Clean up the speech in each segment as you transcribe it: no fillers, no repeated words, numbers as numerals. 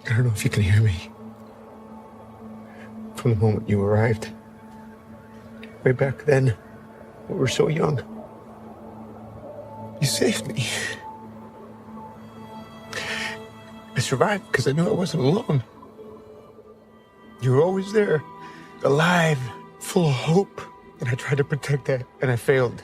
I don't know if you can hear me. From the moment you arrived. Way back then, we were so young. You saved me. I survived because I knew I wasn't alone. You were always there, alive, full of hope. And I tried to protect that, and I failed.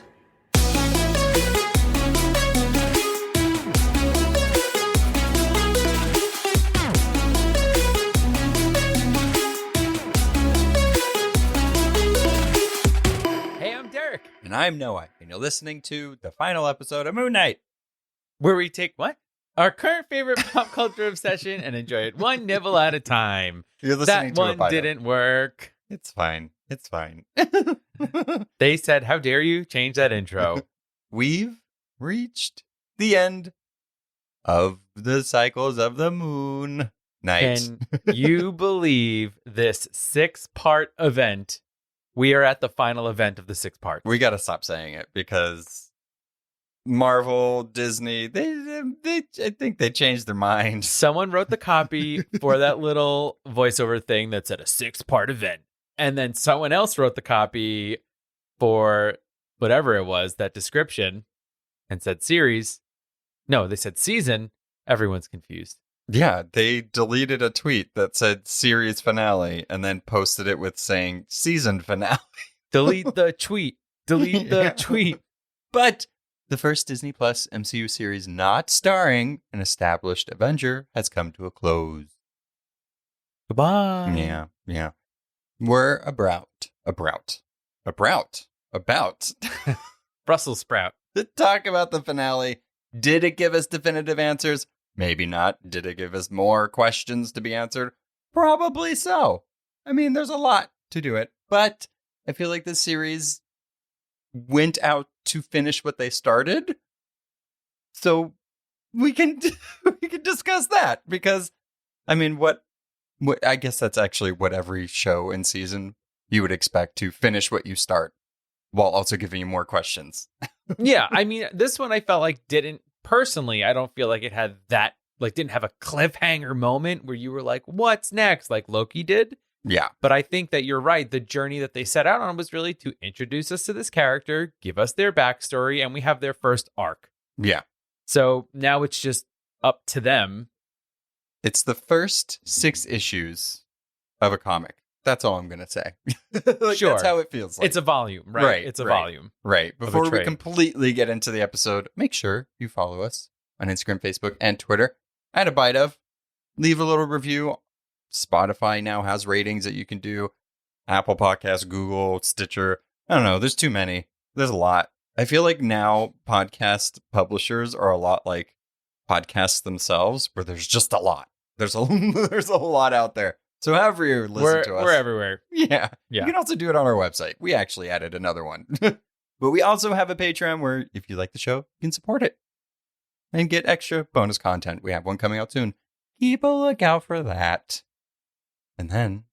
And I'm Noah, and you're listening to the final episode of Moon Knight, where we take our current favorite pop culture obsession and enjoy it one nibble at a time. You're listening that to one didn't work. It's fine. It's fine. They said, "How dare you change that intro?" We've reached the end of the cycles of the Moon Knight. Can you believe this 6-part event? We are at the final event of the 6 parts. We got to stop saying it because Marvel, Disney, I think they changed their mind. Someone wrote the copy for that little voiceover thing that said a 6-part event. And then someone else wrote the copy for whatever it was, that description, and said series. No, they said season. Everyone's confused. Yeah, they deleted a tweet that said series finale and then posted it with saying season finale. Delete the tweet. Delete the tweet. But the first Disney Plus MCU series not starring an established Avenger has come to a close. Goodbye. Yeah. We're about Brussels sprout. to talk about the finale. Did it give us definitive answers? Maybe not. Did it give us more questions to be answered? Probably so. I mean, there's a lot to do it, but I feel like this series went out to finish what they started. So we can discuss that because, I mean, what I guess that's actually what every show and season you would expect, to finish what you start while also giving you more questions. Yeah, I mean, this one I felt like personally, I don't feel like it had that, didn't have a cliffhanger moment where you were like, what's next? Like Loki did. Yeah. But I think that you're right. The journey that they set out on was really to introduce us to this character, give us their backstory, and we have their first arc. Yeah. So now it's just up to them. It's the first 6 issues of a comic. That's all I'm going to say. Sure. That's how it feels like. It's a volume, right? It's a volume. Right. Before we completely get into the episode, make sure you follow us on Instagram, Facebook, and Twitter at A Bite Of. Leave a little review. Spotify now has ratings that you can do. Apple Podcasts, Google, Stitcher. I don't know. There's too many. There's a lot. I feel like now podcast publishers are a lot like podcasts themselves, where there's just a lot. There's a lot out there. So however you listen to us. We're everywhere. Yeah. You can also do it on our website. We actually added another one. But we also have a Patreon where if you like the show, you can support it and get extra bonus content. We have one coming out soon. Keep a lookout for that. And then,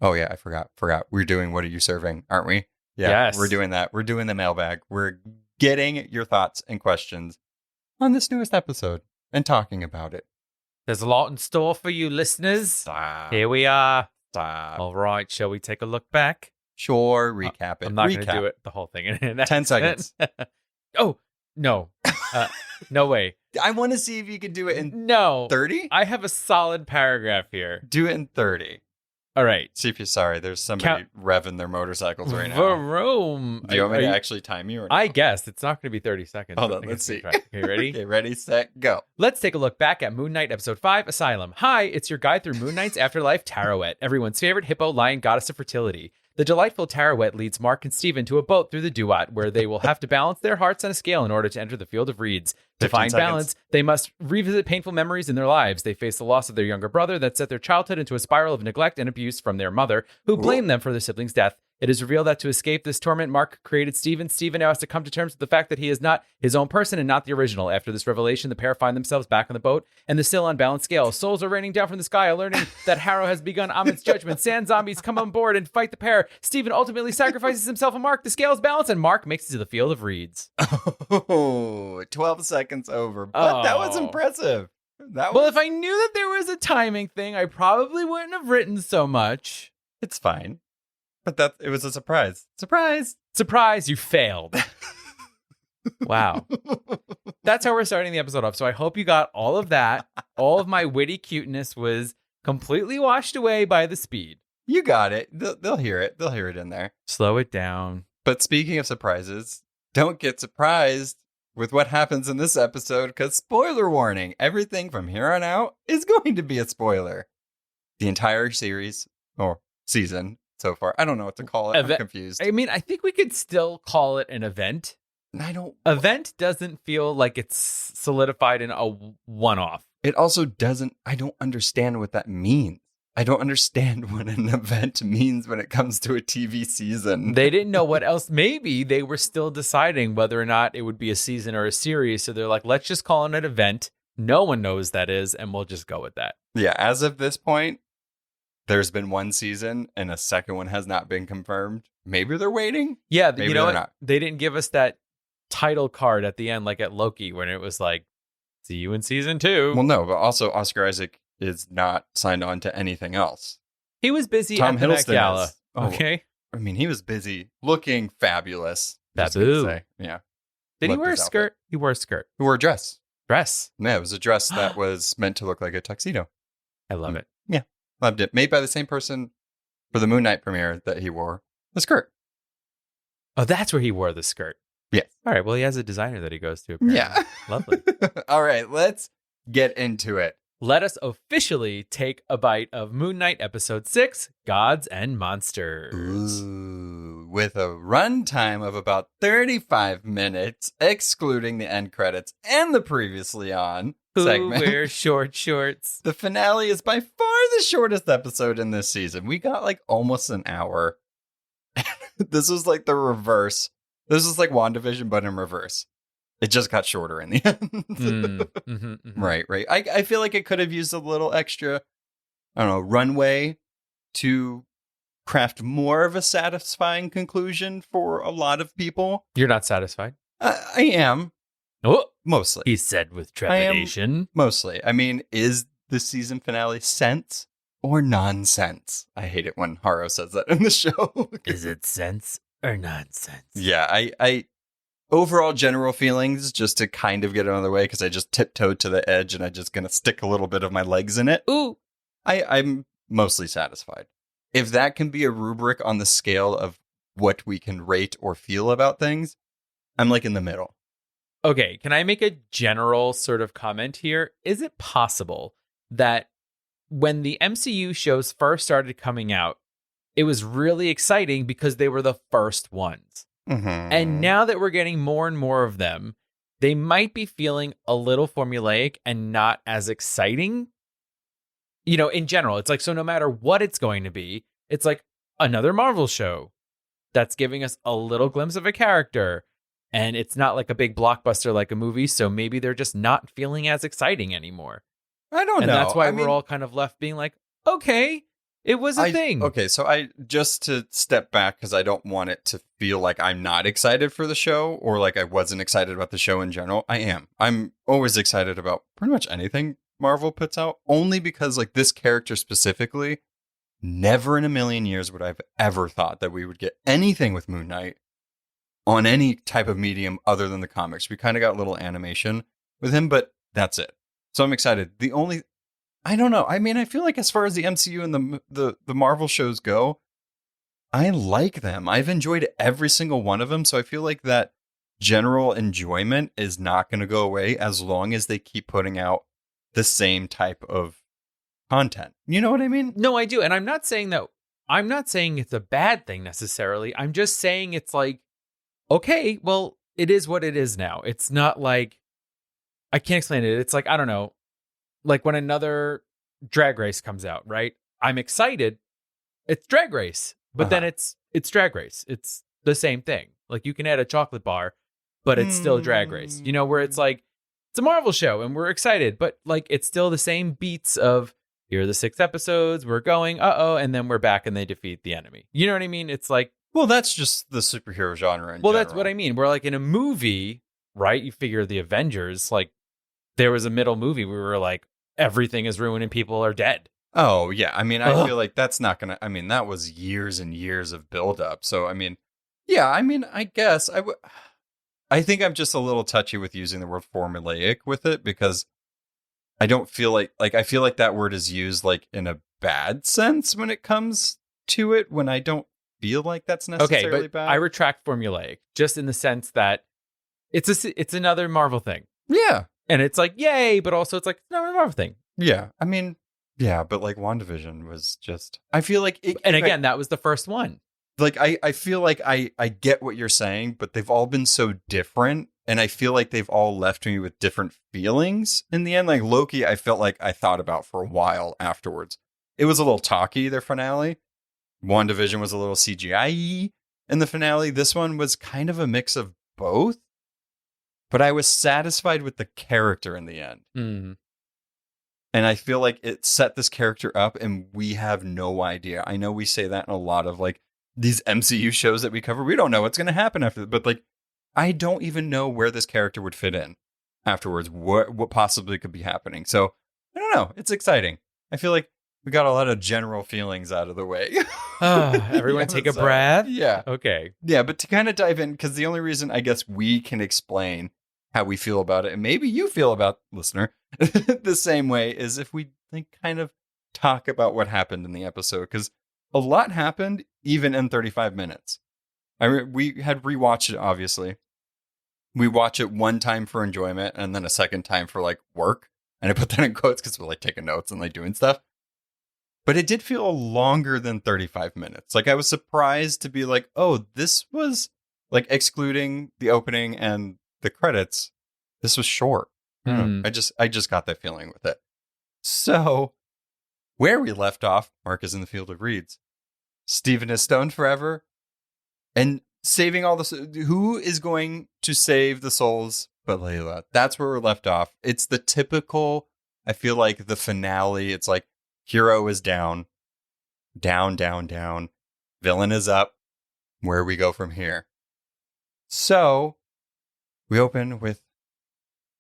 oh yeah, I forgot. We're doing What Are You Serving, aren't we? Yeah, yes. We're doing that. We're doing the mailbag. We're getting your thoughts and questions on this newest episode and talking about it. There's a lot in store for you listeners. Stop. Here we are. Stop. All right, shall we take a look back? Sure, recap it. I'm not going to do it the whole thing. 10 seconds. Oh, no. No way. I want to see if you can do it in No. 30. I have a solid paragraph here. Do it in 30. All right. See if you're sorry. There's somebody revving their motorcycles right now. Vroom. Do you want me to actually time you? Or I guess it's not going to be 30 seconds. Hold on, let's see. Okay, ready? Okay, ready, set, go. Let's take a look back at Moon Knight Episode 5, Asylum. Hi, it's your guide through Moon Knight's afterlife, Tarewet, everyone's favorite hippo lion goddess of fertility. The delightful Tarewet leads Marc and Steven to a boat through the Duat, where they will have to balance their hearts on a scale in order to enter the field of reeds. To find balance, they must revisit painful memories in their lives. They face the loss of their younger brother that set their childhood into a spiral of neglect and abuse from their mother, who blamed them for their sibling's death. It is revealed that to escape this torment, Marc created Steven. Steven now has to come to terms with the fact that he is not his own person and not the original. After this revelation, the pair find themselves back on the boat and the still unbalanced scale. Souls are raining down from the sky, learning that Harrow has begun Ammit's judgment. Sand zombies come on board and fight the pair. Steven ultimately sacrifices himself and Marc. The scales balance and Marc makes it to the field of reeds. Oh, 12 seconds over. But that was impressive. Well, if I knew that there was a timing thing, I probably wouldn't have written so much. It's fine. But it was a surprise. Surprise! Surprise, you failed. Wow. That's how we're starting the episode off. So I hope you got all of that. All of my witty cuteness was completely washed away by the speed. You got it. They'll hear it. They'll hear it in there. Slow it down. But speaking of surprises, don't get surprised with what happens in this episode, because spoiler warning, everything from here on out is going to be a spoiler. The entire series, or season so far. I don't know what to call it. I'm confused. I mean, I think we could still call it an event. Event doesn't feel like it's solidified in a one-off. It also doesn't, I don't understand what that means. I don't understand what an event means when it comes to a TV season. They didn't know what else. Maybe they were still deciding whether or not it would be a season or a series. So they're like, let's just call it an event. No one knows that is, and we'll just go with that. Yeah, as of this point, there's been one season and a second one has not been confirmed. Maybe they're waiting. Yeah, maybe you know they're what? not. They didn't give us that title card at the end, like at Loki, when it was like, see you in season 2. Well, no, but also Oscar Isaac is not signed on to anything else. He was busy Tom at the Met Hiddleston Gala. is. Okay. I mean, he was busy looking fabulous. Babu. Yeah. Did he Loved wear a his skirt? outfit. He wore a skirt. He wore a dress. Dress. Yeah, it was a dress that was meant to look like a tuxedo. I love it. Yeah, loved it. Made by the same person for the Moon Knight premiere that he wore the skirt. Oh, that's where he wore the skirt. Yes. All right. Well, he has a designer that he goes to. Apparently. Yeah. Lovely. All right, let's get into it. Let us officially take a bite of Moon Knight episode 6, Gods and Monsters. Ooh, with a runtime of about 35 minutes, excluding the end credits and the previously on Who segment. wears short shorts? The finale is by far the shortest episode in this season. We got like almost an hour. This was like the reverse. This is like WandaVision, but in reverse. It just got shorter in the end. Right. I feel like it could have used a little extra, I don't know, runway to craft more of a satisfying conclusion for a lot of people. You're not satisfied? I am. Oh, Mostly. he said with trepidation. Mostly. I mean, is the season finale sense or nonsense? I hate it when Harrow says that in the show. Is it sense or nonsense? Yeah, I overall general feelings, just to kind of get it out of the way, because I just tiptoed to the edge and I'm just going to stick a little bit of my legs in it. Ooh. I'm mostly satisfied. If that can be a rubric on the scale of what we can rate or feel about things, I'm like in the middle. Okay, can I make a general sort of comment here? Is it possible that when the MCU shows first started coming out, it was really exciting because they were the first ones? Mm-hmm. And now that we're getting more and more of them, they might be feeling a little formulaic and not as exciting. You know, in general, it's like, so no matter what it's going to be, it's like another Marvel show that's giving us a little glimpse of a character. And it's not like a big blockbuster like a movie. So maybe they're just not feeling as exciting anymore. I don't know. And that's why I we're mean, all kind of left being like, okay, it was a thing. Okay, so I just to step back, because I don't want it to feel like I'm not excited for the show or like I wasn't excited about the show in general. I am. I'm always excited about pretty much anything Marvel puts out, only because like this character specifically, never in a million years would I've ever thought that we would get anything with Moon Knight on any type of medium other than the comics. We kind of got a little animation with him, but that's it. So I'm excited. I don't know. I mean, I feel like as far as the MCU and the Marvel shows go, I like them. I've enjoyed every single one of them. So I feel like that general enjoyment is not going to go away as long as they keep putting out the same type of content. You know what I mean? No, I do. And I'm not saying it's a bad thing necessarily. I'm just saying it's like, okay, well, it is what it is now. It's not like, I can't explain it. It's like, I don't know, like when another Drag Race comes out, right? I'm excited. It's Drag Race, but then it's Drag Race. It's the same thing. Like you can add a chocolate bar, but it's still Drag Race. You know, where it's like, it's a Marvel show and we're excited, but like it's still the same beats of, here are the 6 episodes, we're going, and then we're back and they defeat the enemy. You know what I mean? It's like, well, that's just the superhero genre in general. that's what I mean. We're like in a movie, right? You figure the Avengers, like there was a middle movie. We were like, everything is ruined and people are dead. Oh, yeah. I mean, I Ugh. feel like that's not going to, I mean, that was years and years of buildup. So, I mean, yeah, I mean, I guess I think I'm just a little touchy with using the word formulaic with it because I don't feel like I feel like that word is used like in a bad sense when it comes to it, when I don't feel like that's necessarily Okay, but bad. I retract formulaic just in the sense that it's another Marvel thing. Yeah. And it's like, yay, but also it's like, it's not a Marvel thing. Yeah. I mean, yeah, but like WandaVision was just, I feel like it, And again, that was the first one. like I feel like I get what you're saying, but they've all been so different, and I feel like they've all left me with different feelings in the end. Like Loki, I felt like I thought about for a while afterwards. It was a little talky, their finale. WandaVision was a little CGI in the finale. This one was kind of a mix of both, but I was satisfied with the character in the end. Mm. And I feel like it set this character up, and we have no idea. I know we say that in a lot of like these MCU shows that we cover. We don't know what's going to happen after, but like, I don't even know where this character would fit in afterwards. What possibly could be happening? So I don't know. It's exciting. I feel like we got a lot of general feelings out of the way. Everyone Yeah, take a so, breath. Yeah. Okay. Yeah. But to kind of dive in, because the only reason I guess we can explain how we feel about it, and maybe you feel about, listener, the same way, is if we like kind of talk about what happened in the episode, because a lot happened even in 35 minutes. We had rewatched it, obviously. We watch it one time for enjoyment and then a second time for like work. And I put that in quotes because we're like taking notes and like doing stuff. But it did feel longer than 35 minutes. Like I was surprised to be like, oh, this was like excluding the opening and the credits. This was short. I don't know. I just got that feeling with it. So where we left off, Marc is in the field of reeds. Stephen is stoned forever and saving all the... Who is going to save the souls but Layla? That's where we're left off. It's the typical, I feel like the finale. It's like hero is down, down, down, down. Villain is up. Where we go from here? So we open with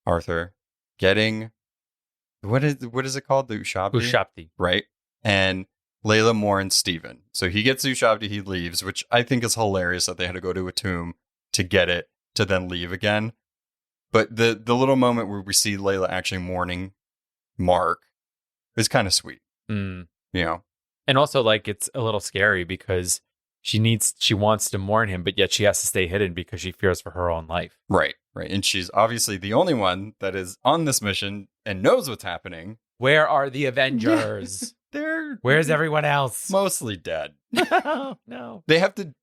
Arthur getting... What is it called? The Ushabti. Right? And Layla mourns Stephen. So he gets Ushabti, he leaves, which I think is hilarious that they had to go to a tomb to get it, to then leave again. But the little moment where we see Layla actually mourning Marc is kind of sweet. Mm. You know? And also, like, it's a little scary because she wants to mourn him, but yet she has to stay hidden because she fears for her own life. Right. And she's obviously the only one that is on this mission and knows what's happening. Where are the Avengers? Where's everyone else? Mostly dead. No. They have to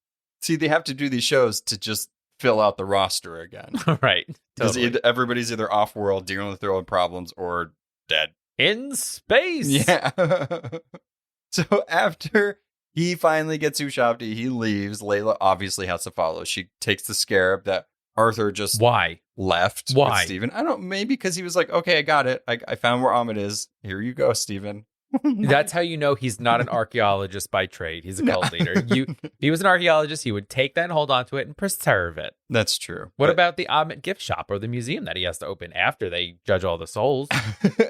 do these shows to just fill out the roster again. Right. Because Totally. everybody's either off world dealing with their own problems or dead. In space. Yeah. So after he finally gets Ushabti, he leaves. Layla obviously has to follow. She takes the scarab that Arthur just left with Stephen. I don't, maybe because he was like, okay, I got it. I found where Ammit is. Here you go, Stephen. That's how you know he's not an archaeologist by trade. He's a cult leader. If he was an archaeologist, he would take that and hold on to it and preserve it. That's true. What about the Ammit gift shop or the museum that he has to open after they judge all the souls?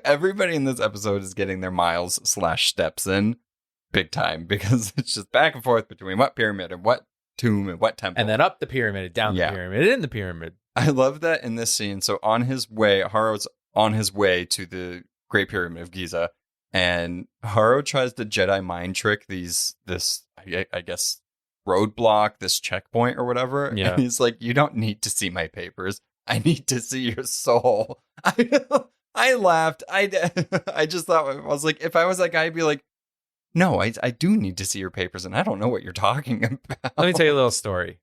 Everybody in this episode is getting their miles/steps in big time because it's just back and forth between what pyramid and what tomb and what temple. And then up the pyramid, down the pyramid, in the pyramid. I love that in this scene. So on his way, Harrow's on his way to the Great Pyramid of Giza. And Harrow tries to Jedi mind trick this, I guess, roadblock, this checkpoint or whatever. Yeah. And he's like, you don't need to see my papers. I need to see your soul. I laughed. I just thought, I was like, if I was that guy, I'd be like, no, I do need to see your papers. And I don't know what you're talking about. Let me tell you a little story.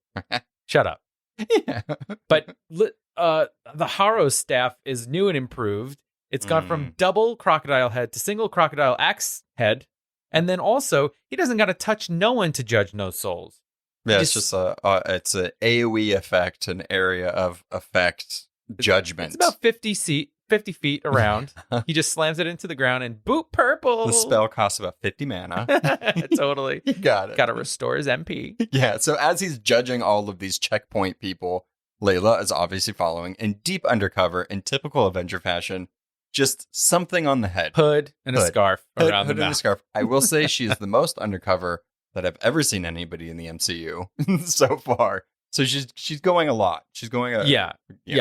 Shut up. Yeah. But the Harrow staff is new and improved. It's gone from double crocodile head to single crocodile axe head. And then also, he doesn't got to touch no one to judge no souls. Yeah, it's just it's an AoE effect, an area of effect judgment. It's about 50 feet around. He just slams it into the ground and boop, purple. The spell costs about 50 mana. Totally. You got it. Got to restore his MP. Yeah, so as he's judging all of these checkpoint people, Layla is obviously following in deep undercover in typical Avenger fashion. just something on the head. Hood and a Hood. scarf around Hood the and a mouth. scarf. I will say she is the most undercover that I've ever seen anybody in the MCU so far. So she's going a lot. She's going Yeah.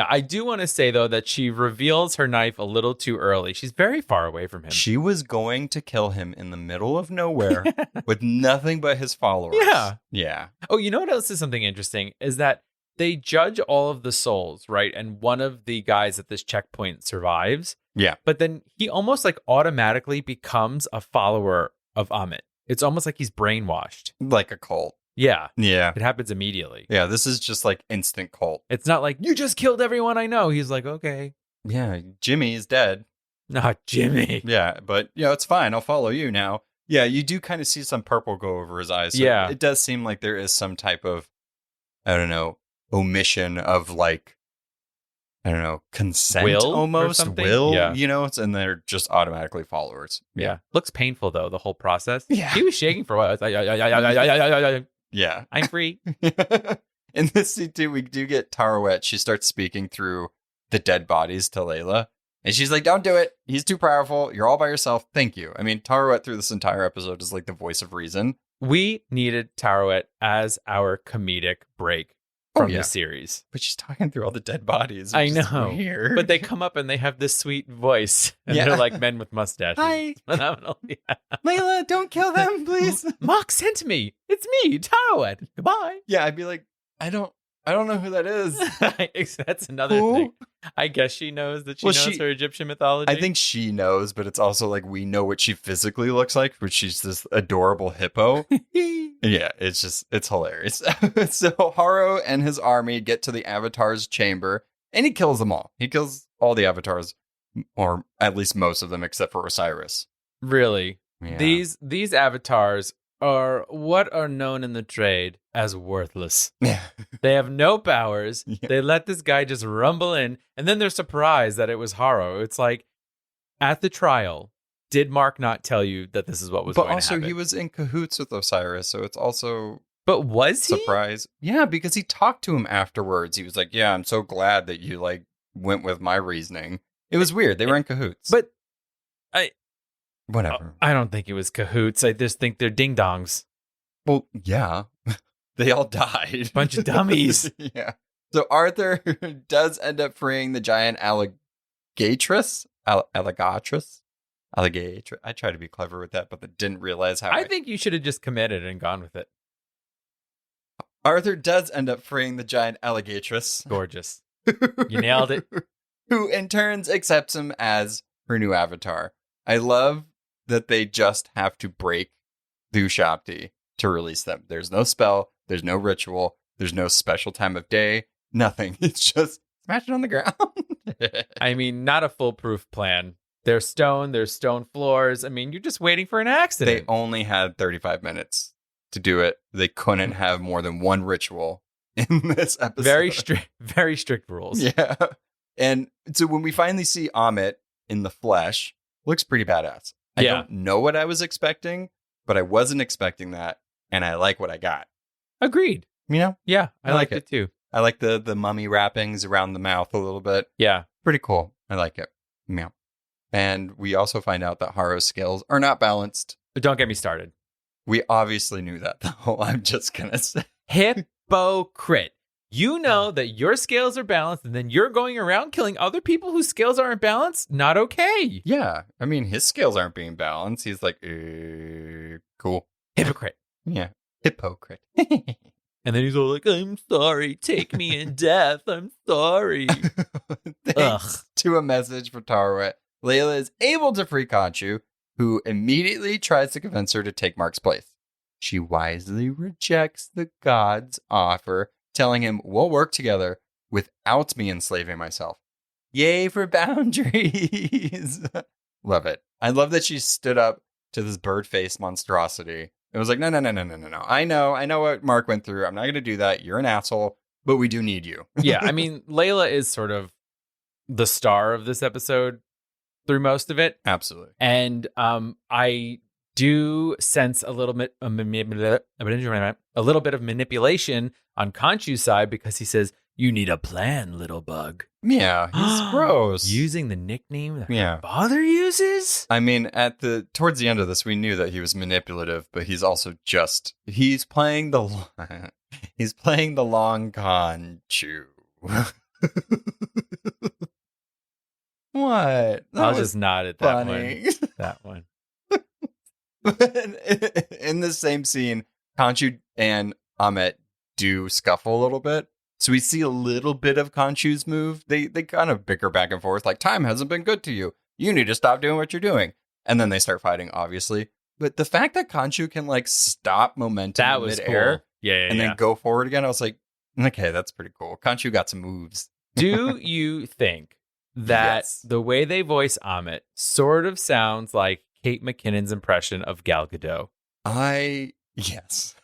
I do want to say, though, that she reveals her knife a little too early. She's very far away from him. She was going to kill him in the middle of nowhere with nothing but his followers. Yeah. Yeah. Oh, you know what else is something interesting? Is that they judge all of the souls, right? And one of the guys at this checkpoint survives. Yeah. But then he almost like automatically becomes a follower of Ammit. It's almost like he's brainwashed. Like a cult. Yeah. Yeah. It happens immediately. Yeah. This is just like instant cult. It's not like, you just killed everyone I know. He's like, okay. Yeah. Jimmy is dead. Not Jimmy. Yeah. But, it's fine. I'll follow you now. Yeah. You do kind of see some purple go over his eyes. So Yeah. It does seem like there is some type of, I don't know, omission of like, I don't know, consent Will or almost. something? Will, Yeah. and they're just automatically followers. Yeah. Looks painful, though, the whole process. Yeah. He was shaking for a while. It's like, Yeah. I'm free. In this scene, too, we do get Tarewet. She starts speaking through the dead bodies to Layla. And she's like, don't do it. He's too powerful. You're all by yourself. Thank you. I mean, Tarewet through this entire episode is like the voice of reason. We needed Tarewet as our comedic break from the series. But she's talking through all the dead bodies. I which is know. weird. But they come up and they have this sweet voice. And Yeah. they're like men with mustaches. Hi. Phenomenal. Yeah. Layla, don't kill them, please. Marc sent me. It's me, Tarewet. Goodbye. Yeah, I'd be like, I don't know who that is. That's another Who? thing. I guess she knows that she Well, knows her Egyptian mythology. I think she knows, but it's also like we know what she physically looks like, which she's this adorable hippo. Yeah, it's hilarious. So Harrow and his army get to the Avatar's chamber, and he kills them all. He kills all the Avatars, or at least most of them, except for Osiris. Really. Yeah. These avatars are what are known in the trade as worthless. Yeah. They have no powers. Yeah. They let this guy just rumble in, and then they're surprised that it was Harrow. It's like, at the trial, did Marc not tell you that this is what was But going to also, happen? he was in cahoots with Osiris, so it's also But was he? surprise. Yeah, because he talked to him afterwards. He was like, "Yeah, I'm so glad that you like went with my reasoning." It was weird. They were in cahoots. But whatever. I don't think it was cahoots. I just think they're ding-dongs. Well, yeah. They all died. Bunch of dummies. Yeah. So Arthur does end up freeing the giant alligatress. Alligatress. I tried to be clever with that, but I didn't realize how. I think you should have just committed and gone with it. Arthur does end up freeing the giant alligatress. Gorgeous. You nailed it. Who in turns accepts him as her new avatar. I love that they just have to break the Ushabti to release them. There's no spell, there's no ritual, there's no special time of day, nothing. It's just smash it on the ground. I mean, not a foolproof plan. There's stone floors. I mean, you're just waiting for an They accident. only had 35 minutes to do it. They couldn't have more than one ritual in this episode. Very strict rules. Yeah. And so when we finally see Ammit in the flesh, looks pretty badass. I Yeah. don't know what I was expecting, but I wasn't expecting that. And I like what I got. Agreed. You know? Yeah, I I like liked it too. I like the mummy wrappings around the mouth a little bit. Yeah. Pretty cool. I like it. Meow. And we also find out that Harrow's scales are not balanced. But don't get me started. We obviously knew that, though. I'm just going to say. Hypocrite. You know that your scales are balanced, and then you're going around killing other people whose scales aren't balanced? Not okay. Yeah. I mean, his scales aren't being balanced. He's like, cool. Hypocrite. Yeah. Hypocrite. And then he's all like, I'm sorry. Take me in death. I'm sorry. Thanks to a message from Tarewet, Layla is able to free Khonshu, who immediately tries to convince her to take Marc's place. She wisely rejects the god's offer, telling him we'll work together without me enslaving myself. Yay for boundaries. Love it. I love that she stood up to this bird-faced monstrosity. It was like, no. I know what Marc went through. I'm not going to do that. You're an asshole, but we do need you. Yeah, I mean, Layla is sort of the star of this episode through most of it. Absolutely. And I do sense a little bit of manipulation on Khonshu's side, because he says, You need a plan, little bug. Yeah, he's gross. Using the nickname that Yeah. her father uses? I mean, towards the end of this, we knew that he was manipulative, but he's also he's playing the he's playing the long con chew. What? I'll just nod at that funny. one. That one. In the same scene, Conchu and Ammit do scuffle a little bit. So we see a little bit of Conchu's move. They kind of bicker back and forth, like, time hasn't been good to you. You need to stop doing what you're doing. And then they start fighting, obviously. But the fact that Conchu can, like, stop momentum That in was midair cool. Yeah. and then go forward again, I was like, okay, that's pretty cool. Conchu got some moves. Do you think that Yes. the way they voice Ammit sort of sounds like Kate McKinnon's impression of Gal Gadot? Yes.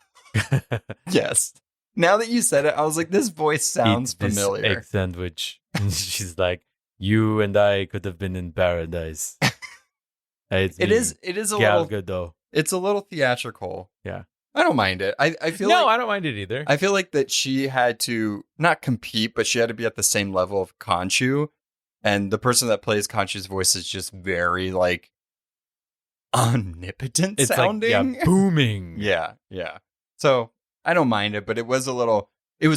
Yes. Now that you said it, I was like, this voice sounds Eat this familiar. egg sandwich. And she's like, you and I could have been in paradise. It is a Gal little Gadot. it's a little theatrical. Yeah. I don't mind it. I feel No, like I don't mind it either. I feel like that she had to not compete, but she had to be at the same level of Conchu. And the person that plays Conchu's voice is just very like omnipotent It's sounding. like, yeah, booming. Yeah. So I don't mind it, but it was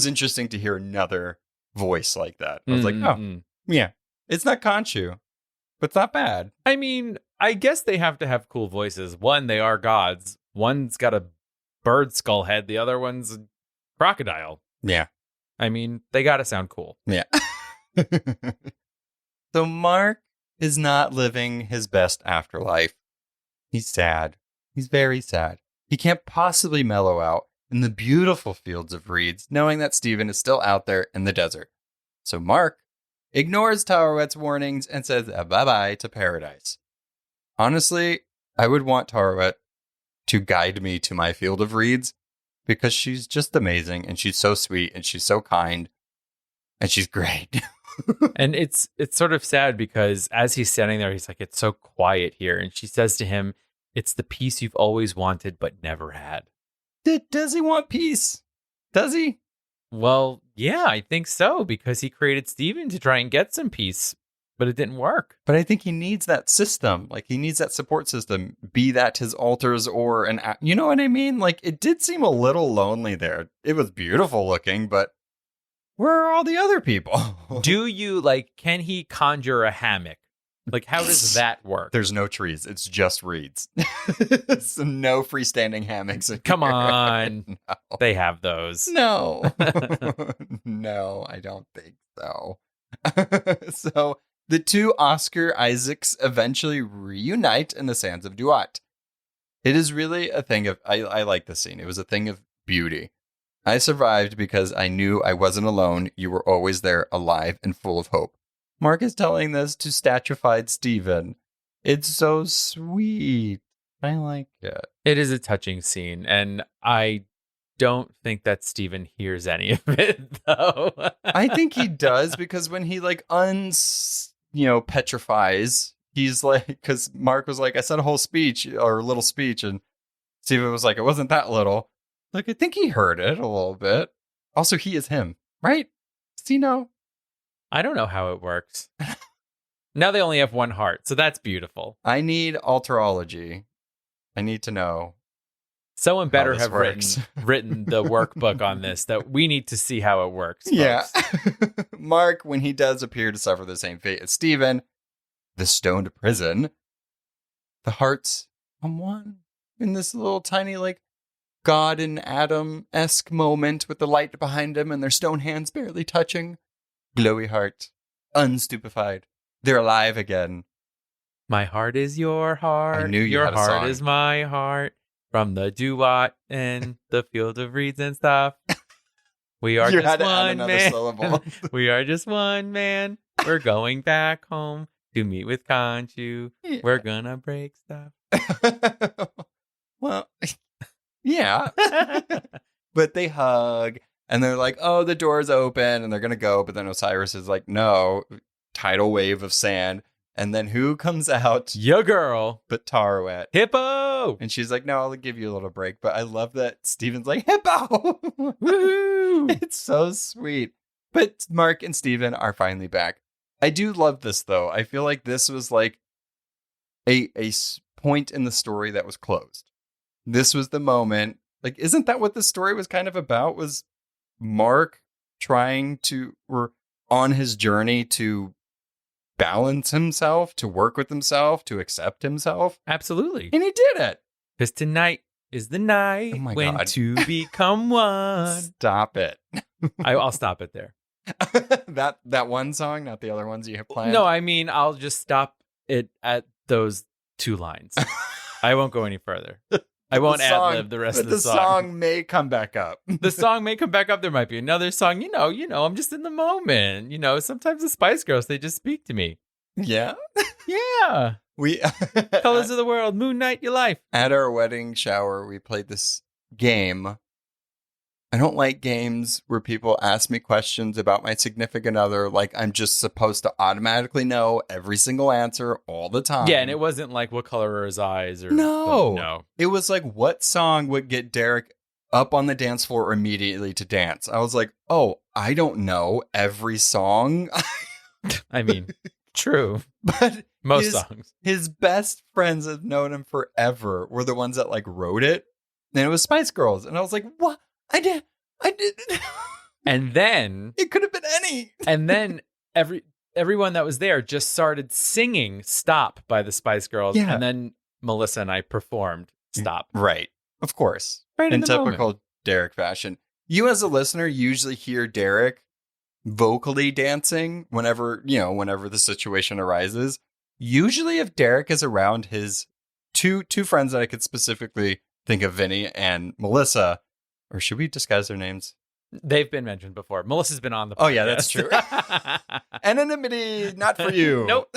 interesting to hear another voice like that. I was like, oh, Mm-mm. yeah, it's not Conchu, but it's not bad. I mean, I guess they have to have cool voices. One, they are gods. One's got a bird skull head. The other one's a crocodile. Yeah. I mean, they got to sound cool. Yeah. So Mark is not living his best afterlife. He's sad. He's very sad. He can't possibly mellow out in the beautiful fields of reeds, knowing that Stephen is still out there in the desert. So Mark ignores Tarewet's warnings and says bye-bye to paradise. Honestly, I would want Tarewet to guide me to my field of reeds because she's just amazing and she's so sweet and she's so kind and she's great. And it's sort of sad because as he's standing there, he's like, it's so quiet here. And she says to him, it's the peace you've always wanted but never had. Does he want peace? Does he? Well, yeah, I think so, because he created Steven to try and get some peace, but it didn't work. But I think he needs that system. Like, he needs that support system, be that his altars or you know what I mean? Like, it did seem a little lonely there. It was beautiful looking, but where are all the other people? Do you, can he conjure a hammock? Like, how does that work? There's no trees. It's just reeds. So no freestanding hammocks. Come on. No. They have those. No. No, I don't think so. So the two Oscar Isaacs eventually reunite in the sands of Duat. It is really a thing of, I like the scene. It was a thing of beauty. I survived because I knew I wasn't alone. You were always there, alive and full of hope. Mark is telling this to statuified Stephen. It's so sweet. I like it. It is a touching scene, and I don't think that Steven hears any of it, though. I think he does, because when he petrifies, he's like, because Mark was like, I said a whole speech or a little speech, and Stephen was like, it wasn't that little. Like, I think he heard it a little bit. Also, he is him, right? Does he know? I don't know how it works. Now they only have one heart, so that's beautiful. I need alterology. I need to know. Someone better this have works. written the workbook on this, that we need to see how it works. Yeah. Folks. Mark, when he does appear to suffer the same fate as Stephen, the stoned prison, the hearts come one in this little tiny, God and Adam-esque moment with the light behind him and their stone hands barely touching. Glowy heart, unstupefied. They're alive again. My heart is your heart. I knew you your had a heart song. is my heart. From the Duat and the field of reeds and stuff. We are You just had to add one another man. syllable. We are just one man. We're going back home to meet with Conchu. Yeah. We're gonna break stuff. Well, yeah. But they hug and they're like, oh, the door's open and they're going to go. But then Osiris is like, no, tidal wave of sand. And then who comes out Your girl, but Tarewet? Hippo. And she's like, no, I'll give you a little break. But I love that Steven's like, Hippo. Woohoo! It's so sweet. But Mark and Steven are finally back. I do love this, though. I feel like this was like a point in the story that was closed. This was the moment. Like, isn't that what the story was kind of about? Was Mark trying to, or on his journey to balance himself, to work with himself, to accept himself? Absolutely. And he did it. Because tonight is the night Oh my when God. two become one. Stop it. I'll stop it there. that one song, not the other ones you have planned? No, I mean, I'll just stop it at those 2 lines. I won't go any further. I won't ad-lib the rest of the song. But the song may come back up. The song may come back up. There might be another song. You know, I'm just in the moment. You know, sometimes the Spice Girls, they just speak to me. Yeah? Yeah. We Colors of the World, Moon Knight, your life. At our wedding shower, we played this game. I don't like games where people ask me questions about my significant other like I'm just supposed to automatically know every single answer all the time. Yeah, and it wasn't like what color are his eyes or No. It was like what song would get Derek up on the dance floor immediately to dance. I was like, "Oh, I don't know every song." I mean, true. But Most songs. His best friends have known him forever were the ones that like wrote it. And it was Spice Girls. And I was like, what? I did. And then it could have been any. And then everyone that was there just started singing Stop by the Spice Girls. Yeah. And then Melissa and I performed Stop. Right. Of course. Right in the typical moment. Derek fashion. You as a listener usually hear Derek vocally dancing whenever the situation arises. Usually if Derek is around his two friends that I could specifically think of, Vinny and Melissa, or should we disguise their names? They've been mentioned before. Melissa's been on the podcast. Oh, yeah, that's true. Anonymity, not for you. Nope.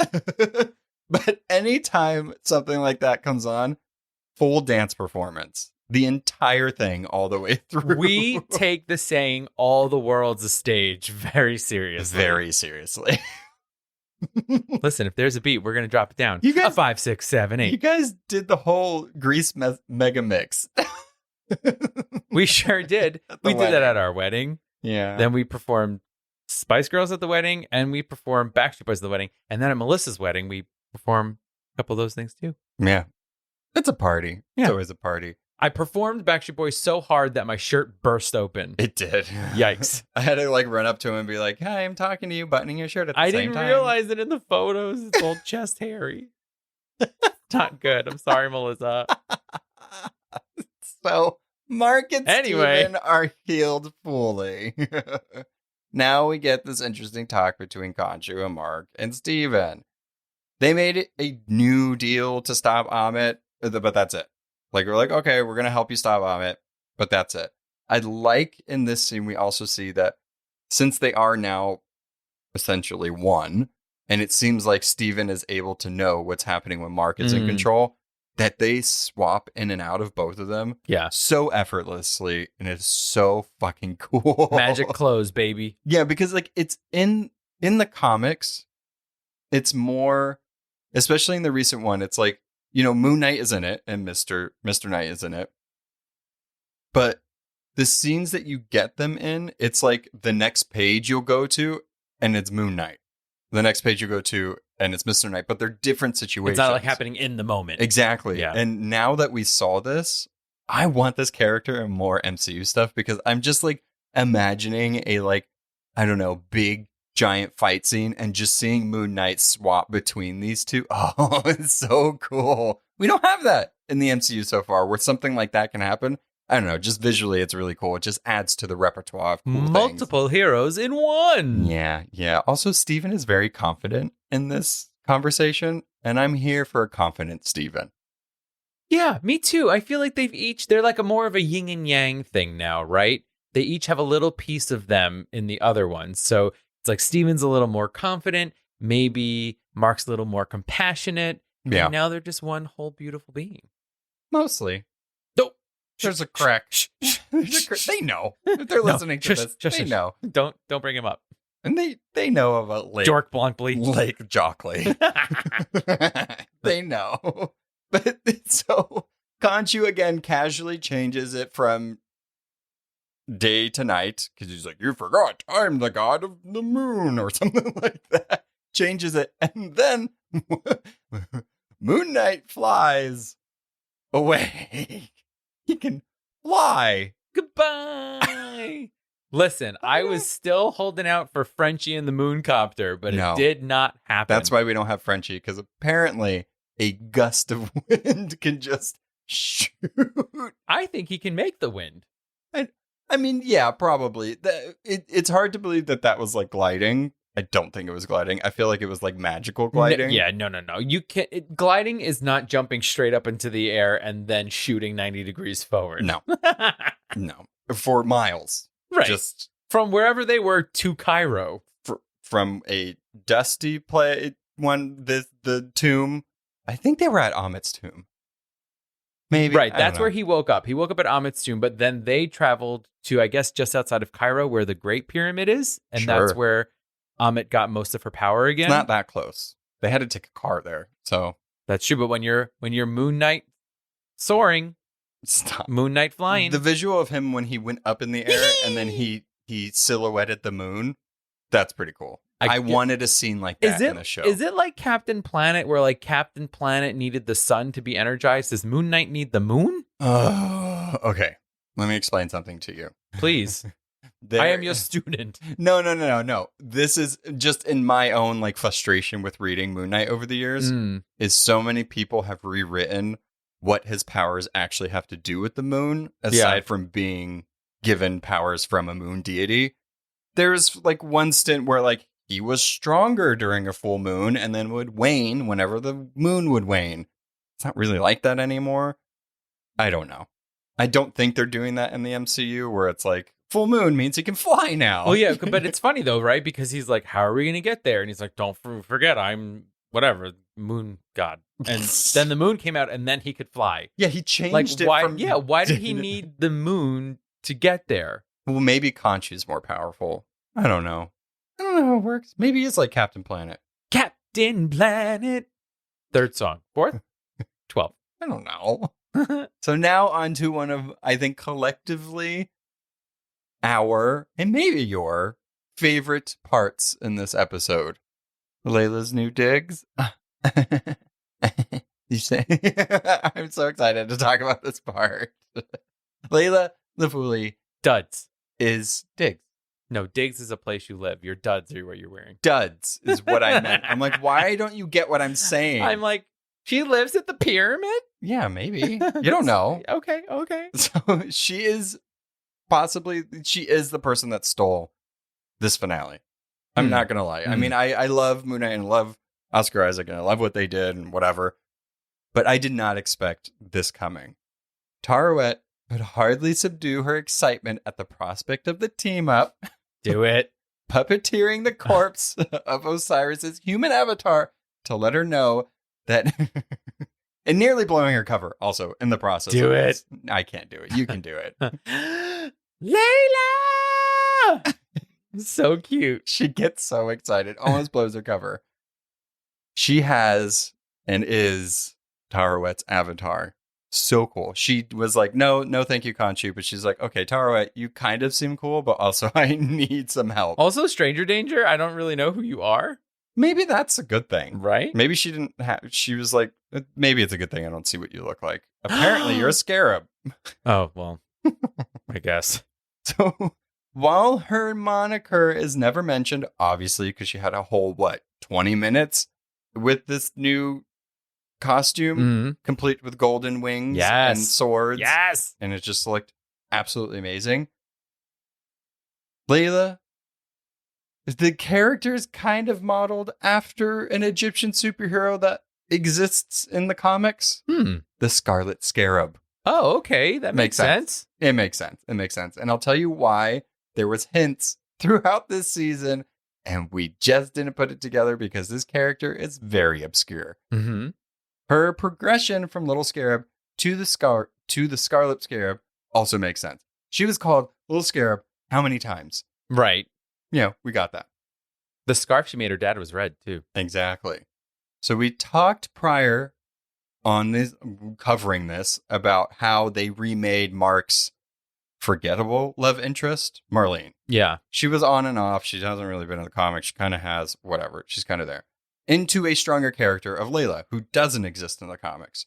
But anytime something like that comes on, full dance performance. The entire thing all the way through. We take the saying, all the world's a stage, very seriously. Very seriously. Listen, if there's a beat, we're going to drop it down. You guys- a 5, 6, 7, 8. You guys did the whole Grease mega mix. We sure did. At the We did that wedding. at our wedding. Yeah. Then we performed Spice Girls at the wedding, and we performed Backstreet Boys at the wedding. And then at Melissa's wedding, we performed a couple of those things too. Yeah. It's a party. Yeah. It's always a party. I performed Backstreet Boys so hard that my shirt burst open. It did. Yikes. I had to like run up to him and be like, "Hi, I'm talking to you, buttoning your shirt at the I same didn't time." realize it in the photos. It's all chest hairy. Not good. I'm sorry, Melissa. So Mark and Anyway. Steven are healed fully. Now we get this interesting talk between Khonshu and Mark and Steven. They made it a new deal to stop Ammit, but that's it. Like, we're like, okay, we're going to help you stop Ammit, but that's it. I'd like in this scene, we also see that since they are now essentially one, and it seems like Steven is able to know what's happening when Mark is in control, that they swap in and out of both of them Yeah. so effortlessly, and it's so fucking cool. Magic clothes, baby. Yeah, because like it's in the comics, it's more, especially in the recent one, it's like, you know, Moon Knight is in it and Mr. Knight is in it. But the scenes that you get them in, it's like the next page you'll go to and it's Moon Knight. The next page you go to and it's Mr. Knight, but they're different situations. It's not like happening in the moment. Exactly. Yeah. And now that we saw this, I want this character in more MCU stuff because I'm just like imagining a like, I don't know, big giant fight scene and just seeing Moon Knight swap between these two. Oh, it's so cool. We don't have that in the MCU so far where something like that can happen. I don't know, just visually it's really cool. It just adds to the repertoire of cool Multiple heroes in one. things. Yeah. Also, Steven is very confident in this conversation, and I'm here for a confident Steven. Yeah, me too. I feel like they're like a more of a yin and yang thing now, right? They each have a little piece of them in the other one. So it's like Steven's a little more confident. Maybe Mark's a little more compassionate. Yeah. And now they're just one whole beautiful being. Mostly. No. There's a crack. They know. If they're listening to this, they know. Don't bring him up. And they know about Lake Joccley. They know. But so Khonshu again casually changes it from day to night because he's like, you forgot, I'm the god of the moon or something like that. Changes it. And then Moon Knight flies away. He can fly. Goodbye. Listen, I was still holding out for Frenchie and the Mooncopter, but No. it did not happen. That's why we don't have Frenchie, because apparently a gust of wind can just shoot. I think he can make the wind. I mean, yeah, probably. It's hard to believe that was like gliding. I don't think it was gliding. I feel like it was like magical gliding. No. You can't. Gliding is not jumping straight up into the air and then shooting 90 degrees forward. No. No. For miles. Right. Just from wherever they were to Cairo. From a dusty the tomb. I think they were at Ammit's tomb. Maybe. Right. That's where he woke up. He woke up at Ammit's tomb, but then they traveled to, I guess, just outside of Cairo where the Great Pyramid is. And that's where Ammit got most of her power again. It's not that close. They had to take a car there. So that's true. But when you're Moon Knight soaring, stop. Moon Knight flying. The visual of him when he went up in the air and then he silhouetted the moon, that's pretty cool. I wanted a scene like that in the show. Is it like Captain Planet, where like Captain Planet needed the sun to be energized? Does Moon Knight need the moon? Okay. Let me explain something to you. Please. I am your student. No. This is just in my own like frustration with reading Moon Knight over the years. Is so many people have rewritten what his powers actually have to do with the moon, aside from being given powers from a moon deity. There's like one stint where like he was stronger during a full moon and then would wane whenever the moon would wane. It's not really like that anymore. I don't know. I don't think they're doing that in the MCU where it's like full moon means he can fly now. Well, yeah, but it's funny though, right? Because he's like, how are we going to get there? And he's like, don't forget, I'm whatever, moon god. And then the moon came out and then he could fly. Yeah, he changed like, it why, from... Yeah, why did he need the moon to get there? Well, maybe Khonshu's more powerful. I don't know how it works. Maybe it's like Captain Planet. Captain Planet. Third song. Fourth? 12th. I don't know. So now on to one of, I think, collectively our, and maybe your, favorite parts in this episode. Layla's new digs. You say? I'm so excited to talk about this part. Layla Lafuli Duds. is digs. No, digs is a place you live. Your duds are what you're wearing. Duds is what I meant. I'm like, why don't you get what I'm saying? I'm like, she lives at the pyramid? Yeah, maybe. You don't know. Okay. So she is the person that stole this finale. I'm not going to lie. I mean, I love Moon Knight and love Oscar Isaac and I love what they did and whatever. But I did not expect this coming. Tarewet could hardly subdue her excitement at the prospect of the team up. Do it. Puppeteering the corpse of Osiris's human avatar to let her know that... and nearly blowing her cover also in the process. Do it. I can't do it. You can do it. Layla! So cute. She gets so excited. Almost blows her cover. She has and is Tarewet's avatar. So cool. She was like, no, thank you, Khonshu. But she's like, okay, Tarewet, you kind of seem cool, but also I need some help. Also, stranger danger. I don't really know who you are. Maybe that's a good thing. Right? Maybe she didn't have, she was like, maybe it's a good thing I don't see what you look like. Apparently, you're a scarab. Oh, well, I guess. So while her moniker is never mentioned, obviously, because she had a whole, 20 minutes with this new costume, complete with golden wings and swords. Yes. And it just looked absolutely amazing. Layla, the character is kind of modeled after an Egyptian superhero that exists in the comics. The Scarlet Scarab. Oh, okay. That makes sense. It makes sense. And I'll tell you why. There was hints throughout this season, and we just didn't put it together because this character is very obscure. Her progression from Little Scarab to the Scarlet Scarab also makes sense. She was called Little Scarab how many times? Right. Yeah, we got that. The scarf she made her dad was red, too. Exactly. So we talked prior on this, covering this, about how they remade Marc's forgettable love interest, Marlene. Yeah. She was on and off. She hasn't really been in the comics. She kind of has whatever. She's kind of there. Into a stronger character of Layla, who doesn't exist in the comics.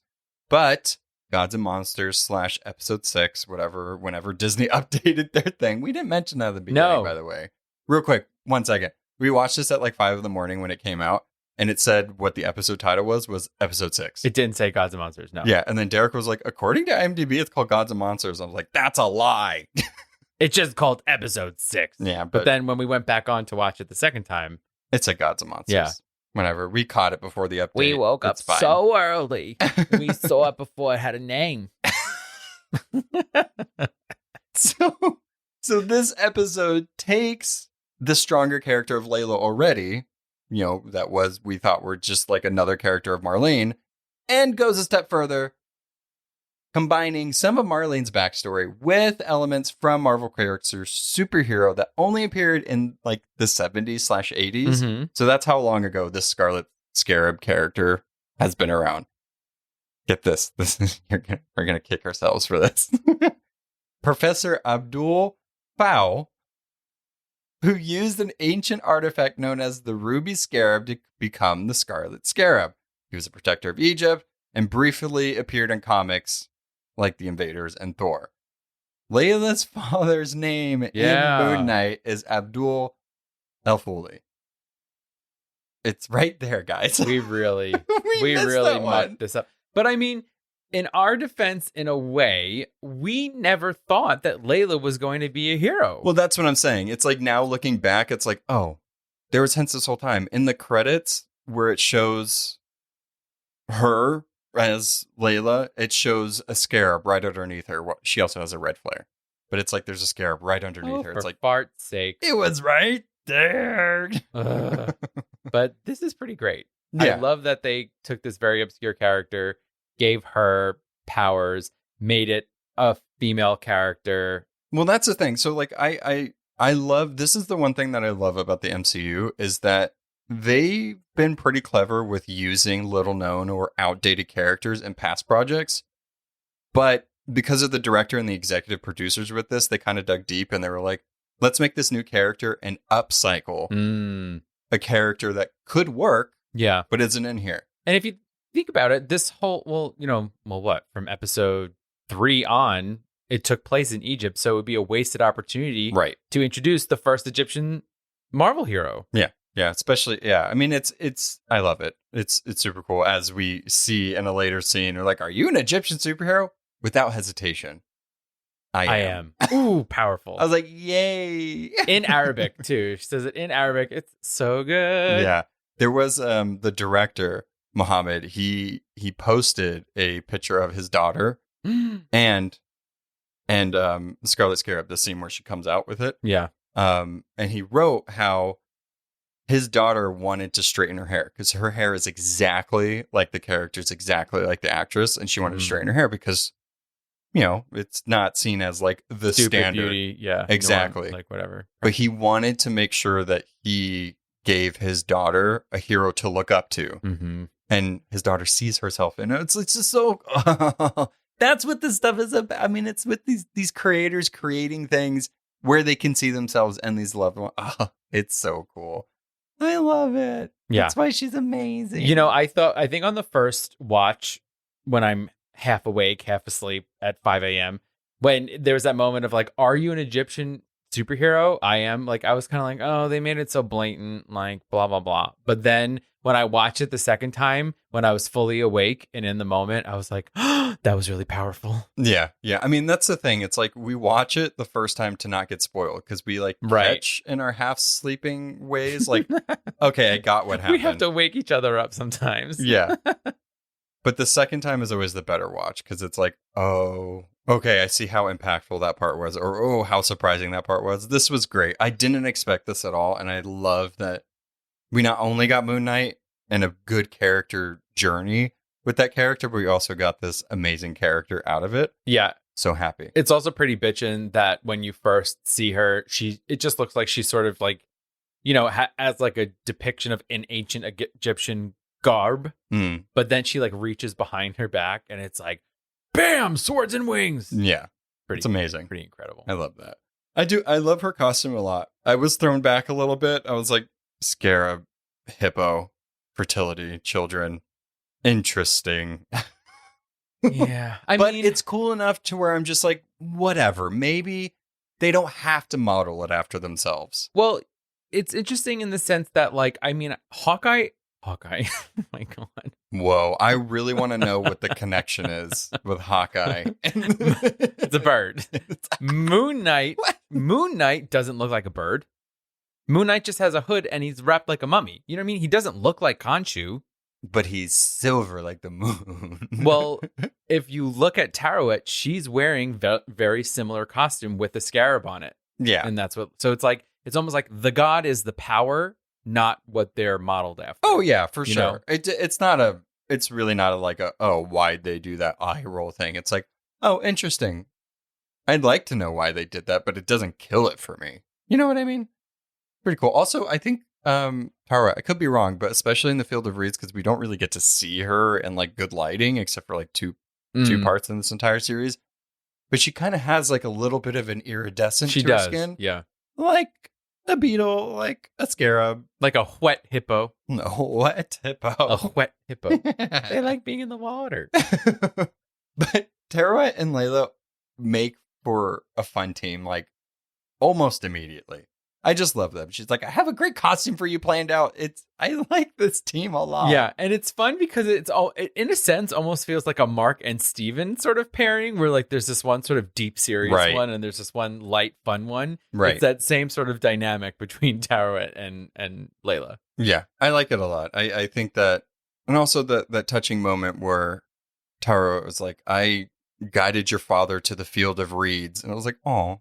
But Gods and Monsters / episode 6, whatever, whenever Disney updated their thing. We didn't mention that at the beginning, by the way. Real quick, 1 second. We watched this at like 5 a.m. when it came out, and it said what the episode title was episode 6. It didn't say Gods and Monsters, no. Yeah, and then Derek was like, according to IMDb, it's called Gods and Monsters. I was like, that's a lie. It's just called episode 6. Yeah, but then when we went back on to watch it the second time, it's a Gods and Monsters. Yeah. Whenever we caught it before the update. We woke up so early. We saw it before it had a name. So this episode takes the stronger character of Layla already, we thought were just like another character of Marlene, and goes a step further, combining some of Marlene's backstory with elements from Marvel characters superhero that only appeared in like the 70s / 80s. Mm-hmm. So that's how long ago this Scarlet Scarab character has been around. Get this. We're gonna kick ourselves for this. Professor Abdul Fao, who used an ancient artifact known as the Ruby Scarab to become the Scarlet Scarab. He was a protector of Egypt and briefly appeared in comics like The Invaders and Thor. Layla's father's name in Moon Knight is Abdul El-Fuli. It's right there, guys. We really mucked this up. But I mean, in our defense, in a way, we never thought that Layla was going to be a hero. Well, that's what I'm saying. It's like now looking back, it's like, oh, there was hints this whole time. In the credits where it shows her as Layla, it shows a scarab right underneath her. She also has a red flare. But it's like there's a scarab right underneath her. It's like, fart's sake. It was right there. But this is pretty great. Yeah. I love that they took this very obscure character, gave her powers, made it a female character. Well, that's the thing. So like I love, this is the one thing that I love about the MCU is that they've been pretty clever with using little known or outdated characters in past projects. But because of the director and the executive producers with this, they kind of dug deep and they were like, let's make this new character and upcycle a character that could work, but isn't in here. And if you think about it, this whole, from episode 3 on, it took place in Egypt. So it would be a wasted opportunity to introduce the first Egyptian Marvel hero. Yeah. Yeah. Especially. Yeah. I mean, I love it. It's super cool. As we see in a later scene, they're like, are you an Egyptian superhero? Without hesitation. I am. Ooh, powerful. I was like, yay. In Arabic too. She says it in Arabic. It's so good. Yeah. There was the director, Mohammed, he posted a picture of his daughter and Scarlet Scarab, the scene where she comes out with it. Yeah. And he wrote how his daughter wanted to straighten her hair because her hair is exactly like the character's, exactly like the actress, and she wanted to straighten her hair because it's not seen as like the stupid standard beauty. Yeah. Exactly. Like whatever. But he wanted to make sure that he gave his daughter a hero to look up to. Mm-hmm. And his daughter sees herself in it. It's just so that's what this stuff is about. I mean, it's with these creators creating things where they can see themselves and these loved ones. Oh, it's so cool. I love it. Yeah. That's why she's amazing. I think on the first watch, when I'm half awake, half asleep at 5 a.m., when there was that moment of like, are you an Egyptian superhero? I am. Like, I was kind of like, oh, they made it so blatant, like blah, blah, blah. But then when I watched it the second time, when I was fully awake and in the moment, I was like, oh, that was really powerful. Yeah. Yeah. I mean, that's the thing. It's like we watch it the first time to not get spoiled because we like catch in our half sleeping ways. Like, okay, I got what happened. We have to wake each other up sometimes. Yeah. But the second time is always the better watch because it's like, oh, okay, I see how impactful that part was, or oh, how surprising that part was. This was great. I didn't expect this at all, and I love that we not only got Moon Knight and a good character journey with that character, but we also got this amazing character out of it. Yeah. So happy. It's also pretty bitchin' that when you first see her, it just looks like she's sort of like, as like a depiction of an ancient Egyptian garb, but then she like reaches behind her back and it's like, bam, swords and wings. Yeah. It's amazing. Pretty incredible. I love that. I love her costume a lot. I was thrown back a little bit. I was like, scarab, hippo, fertility, children. Interesting. Yeah. But it's cool enough to where I'm just like, whatever. Maybe they don't have to model it after themselves. Well, it's interesting in the sense that, like, I mean, Hawkeye. Oh my God. Whoa. I really want to know what the connection is with Hawkeye. It's a bird. Moon Knight. What? Moon Knight doesn't look like a bird. Moon Knight just has a hood and he's wrapped like a mummy. You know what I mean? He doesn't look like Khonshu. But he's silver like the moon. Well, if you look at Tarewet, she's wearing very similar costume with the scarab on it. Yeah. And that's what, so it's like, it's almost like the god is the power, not what they're modeled after. Oh, yeah, for You sure. It's really not like why'd they do that eye roll thing? It's like, oh, interesting. I'd like to know why they did that, but it doesn't kill it for me. You know what I mean? Pretty cool. Also, I think Tara, I could be wrong, but especially in the Field of Reeds, because we don't really get to see her in like good lighting, except for like two parts in this entire series. But she kind of has like a little bit of an iridescent to her skin. Yeah. Like a beetle, like a scarab. Like a wet hippo. No, wet hippo. A wet hippo. They like being in the water. But Tarewet and Layla make for a fun team, like almost immediately. I just love them. She's like, I have a great costume for you planned out. I like this team a lot. Yeah, and it's fun because it, in a sense, almost feels like a Marc and Steven sort of pairing, where like there's this one sort of deep, serious one, and there's this one light, fun one. Right. It's that same sort of dynamic between Tarewet and Layla. Yeah, I like it a lot. I think that, and also that touching moment where Tarewet was like, I guided your father to the Field of Reeds. And I was like, oh,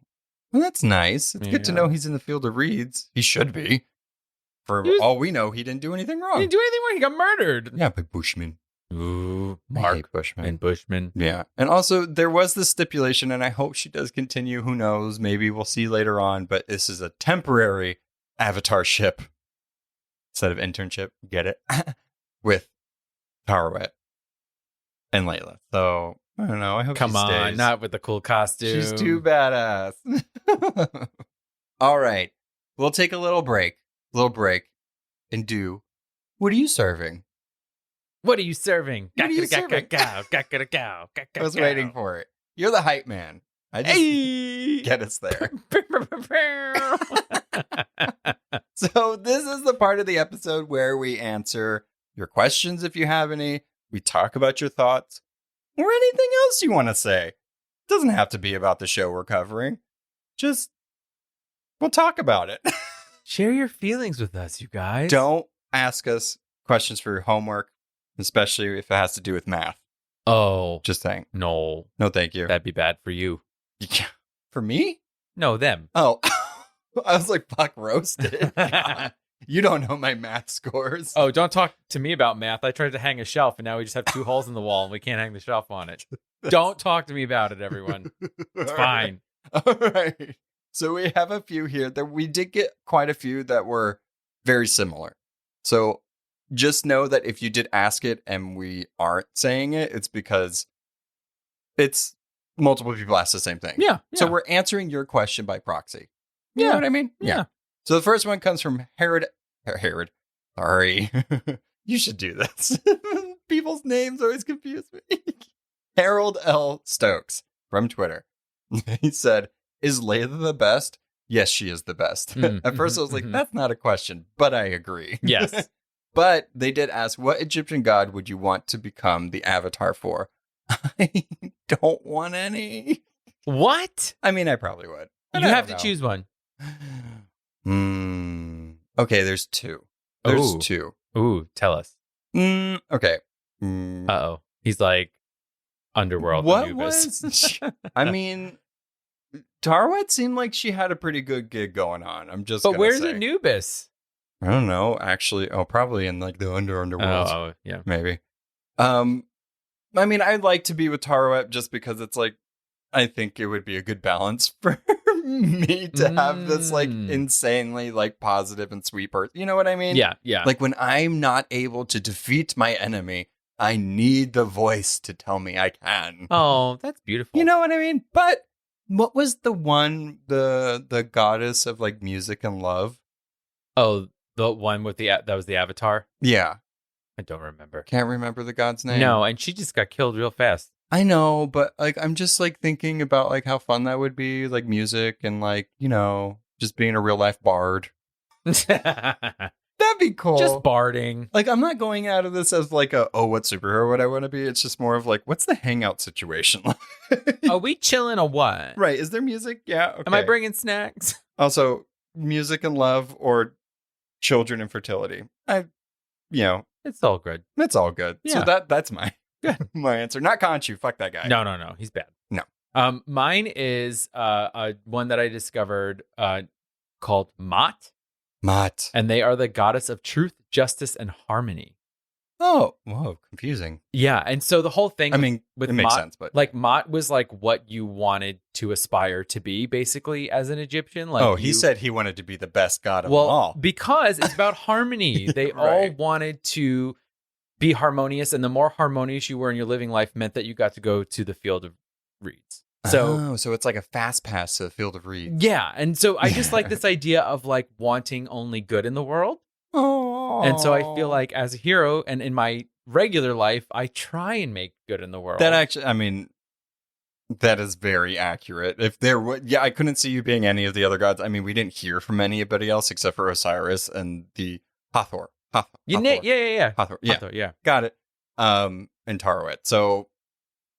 well, that's nice. It's good to know he's in the Field of Reeds. He should be. For all we know, he didn't do anything wrong. He didn't do anything wrong. He got murdered. Yeah, by Bushmen. Ooh, Marc Bushman. And Bushman. Yeah. And also, there was this stipulation, and I hope she does continue. Who knows? Maybe we'll see later on. But this is a temporary avatar ship instead of internship. Get it? With Tarewet and Layla. So, I don't know. I hope Come she on, stays. not with the cool costume. She's too badass. All right. We'll take a little break. And do, what are you serving? What are you serving? What are you serving? I I was waiting for it. You're the hype man. I just get us there. So this is the part of the episode where we answer your questions if you have any. We talk about your thoughts or anything else you want to say. It doesn't have to be about the show we're covering. Just, we'll talk about it. Share your feelings with us, you guys. Don't ask us questions for your homework, especially if it has to do with math. Oh. Just saying. No. No, thank you. That'd be bad for you. Yeah. For me? No, them. Oh, I was like, fuck, roasted. God. You don't know my math scores. Oh, don't talk to me about math. I tried to hang a shelf and now we just have 2 holes in the wall and we can't hang the shelf on it. Don't talk to me about it, everyone. It's fine. All right. So we have a few here that we did get quite a few that were very similar. So just know that if you did ask it and we aren't saying it, it's because it's multiple people asked the same thing. Yeah. So we're answering your question by proxy. You know what I mean? Yeah. So the first one comes from Herod. Sorry. You should do this. People's names always confuse me. Harold L. Stokes from Twitter. He said, is Layla the best? Yes, she is the best. At first I was like, that's not a question, but I agree. Yes. But they did ask, what Egyptian god would you want to become the avatar for? I don't want any. What? I mean, I probably would. You have to choose one. Okay, there's 2. There's 2. Ooh, tell us. Okay. Uh-oh. He's like Underworld What Anubis. was... I mean, Tarewet seemed like she had a pretty good gig going on. I'm just But where's say. Anubis? I don't know, actually. Oh, probably in like the underworld. Oh, yeah. Maybe. I mean, I'd like to be with Tarewet just because it's like, I think it would be a good balance for me to have this like insanely like positive and sweet person. You know what I mean? Yeah, yeah. Like when I'm not able to defeat my enemy, I need the voice to tell me I can. Oh, that's beautiful. You know what I mean? But What was the one, the goddess of like music and love? Oh, the one with that was the Avatar? Yeah. I don't remember. Can't remember the god's name. No, and she just got killed real fast. I know, but like I'm just like thinking about like how fun that would be, like music and like, just being a real life bard. That'd be cool. Just barding. Like I'm not going out of this as like what superhero would I want to be? It's just more of like, what's the hangout situation like? Are we chilling or what? Right. Is there music? Yeah. Okay. Am I bringing snacks? Also, music and love or children and fertility. It's all good. It's all good. Yeah. So that's my my answer. Not Conchu. Fuck that guy. No. He's bad. No. Mine is one that I discovered called Mott. Mott. And they are the goddess of truth, justice, and harmony. Oh, whoa, confusing. Yeah, and so the whole thing. I mean, with it makes Mott, sense, but like Mott was like what you wanted to aspire to be, basically, as an Egyptian. Like, he said he wanted to be the best god of them well, all. because it's about harmony. They all Right. wanted to be harmonious, and the more harmonious you were in your living life meant that you got to go to the field of reeds. So it's like a fast pass to the field of reeds. yeah, and so I just like this idea of like wanting only good in the world. Oh, And so I feel like as a hero and in my regular life, I try and make good in the world. that actually, I mean, that is very accurate. If there would, I couldn't see you being any of the other gods. I mean, we didn't hear from anybody else except for Osiris and the Hathor. Yeah. Hathor. Yeah. Hathor, yeah. Got it. And Tarewet. So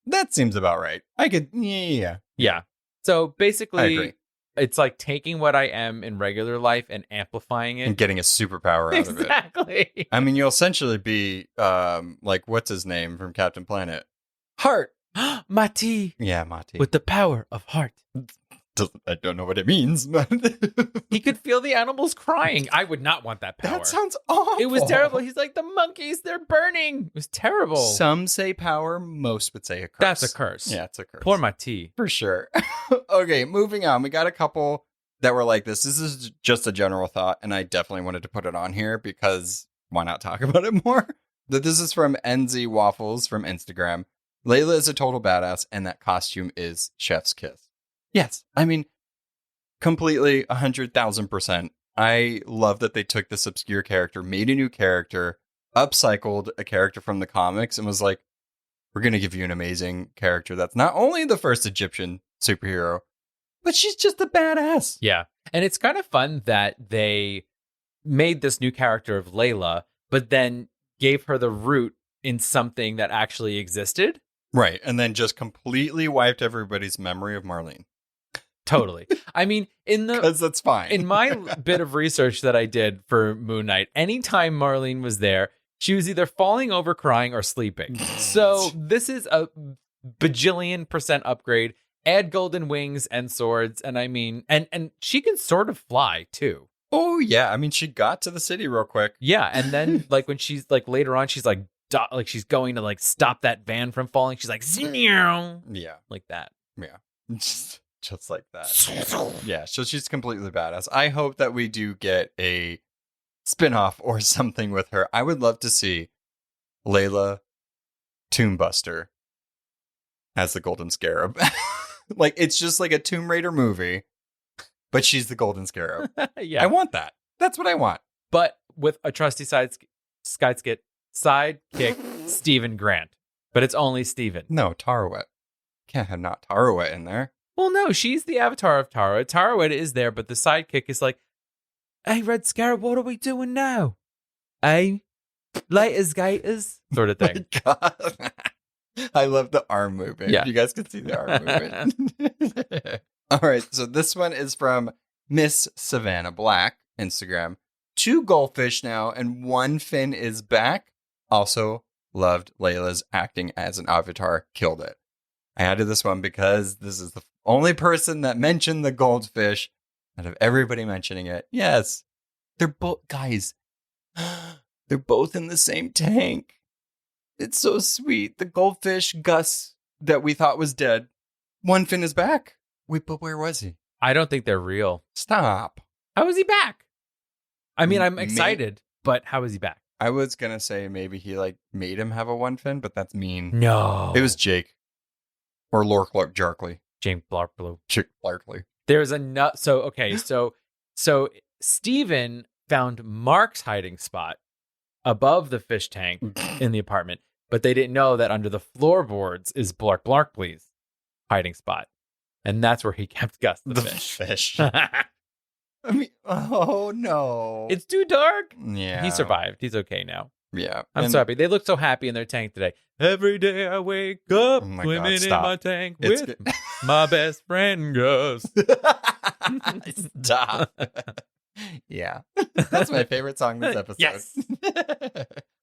that seems about right. I could, yeah. Yeah. So I basically, agree. it's like taking what I am in regular life and amplifying it. And getting a superpower out of it. Exactly. I mean, you'll essentially be like, what's his name from Captain Planet? Heart. Mati. Yeah, Mati. With the power of heart. I don't know what it means, but He could feel the animals crying. I would not want that power. that sounds awful. It was terrible. He's like, the monkeys, they're burning. It was terrible. Some say power, most would say a curse. That's a curse. Yeah, it's a curse. Poor Mati. For sure. Okay, moving on. We got a couple that were like this. This is just a general thought, and I definitely wanted to put it on here because why not talk about it more? This is from NZ Waffles from Instagram. Layla is a total badass, and that costume is chef's kiss. Yes, I mean, completely 100,000%. I love that they took this obscure character, made a new character, upcycled a character from the comics, and was like, we're going to give you an amazing character that's not only the first Egyptian superhero, but she's just a badass. Yeah. And it's kind of fun that they made this new character of Layla, but then gave her the root in something that actually existed. Right. And then just completely wiped everybody's memory of Marlene. Totally. I mean, Because that's fine. in my bit of research that I did for Moon Knight, anytime Marlene was there, she was either falling over, crying, or sleeping. So this is a bajillion% upgrade. Add golden wings and swords, and I mean, and she can sort of fly too. Oh yeah, I mean, she got to the city real quick. Yeah, and then like when she's like later on, she's like she's going to like stop that van from falling. She's like, Yeah, like that. yeah, just like that. Yeah, so she's completely badass. I hope that we do get a spin-off or something with her. I would love to see Layla Tombbuster as the Golden Scarab. Like, it's just like a Tomb Raider movie, but she's the Golden Scarab. Yeah, I want that. That's what I want. but with a trusty sidekick Stephen Grant, but it's only Stephen. No, Tarewet. Can't have not Tarewet in there. Well, no, she's the avatar of Tarewet. Tarewet is there, but the sidekick is like, hey, Red Scarab, what are we doing now? Hey, laters gators, sort of thing. God. I love the arm movement. Yeah. You guys can see the arm movement. All right. So this one is from Miss Savannah Black, Instagram. 2 goldfish now, and 1 fin is back. Also loved Layla's acting as an avatar. Killed it. I added this one because this is the only person that mentioned the goldfish out of everybody mentioning it. Yes. They're both, guys, they're both in the same tank. It's so sweet. The goldfish, Gus, that we thought was dead. 1 fin is back. Wait, but where was he? I don't think they're real. Stop. How is he back? I mean, I'm excited, but how is he back? I was going to say maybe he like made him have a 1 fin, but that's mean. No. It was Jake. Or Lork Jarkley. James Blarkblue. Larkley. There's a so Steven found Mark's hiding spot above the fish tank in the apartment, but they didn't know that under the floorboards is Blarkblue's hiding spot. And that's where he kept Gus the fish. I mean, oh no. It's too dark. Yeah. He survived. He's okay now. Yeah. I'm so happy. They look so happy in their tank today. Every day I wake up swimming in my tank with my best friend Gus. Stop. Yeah. That's my favorite song this episode. Yes.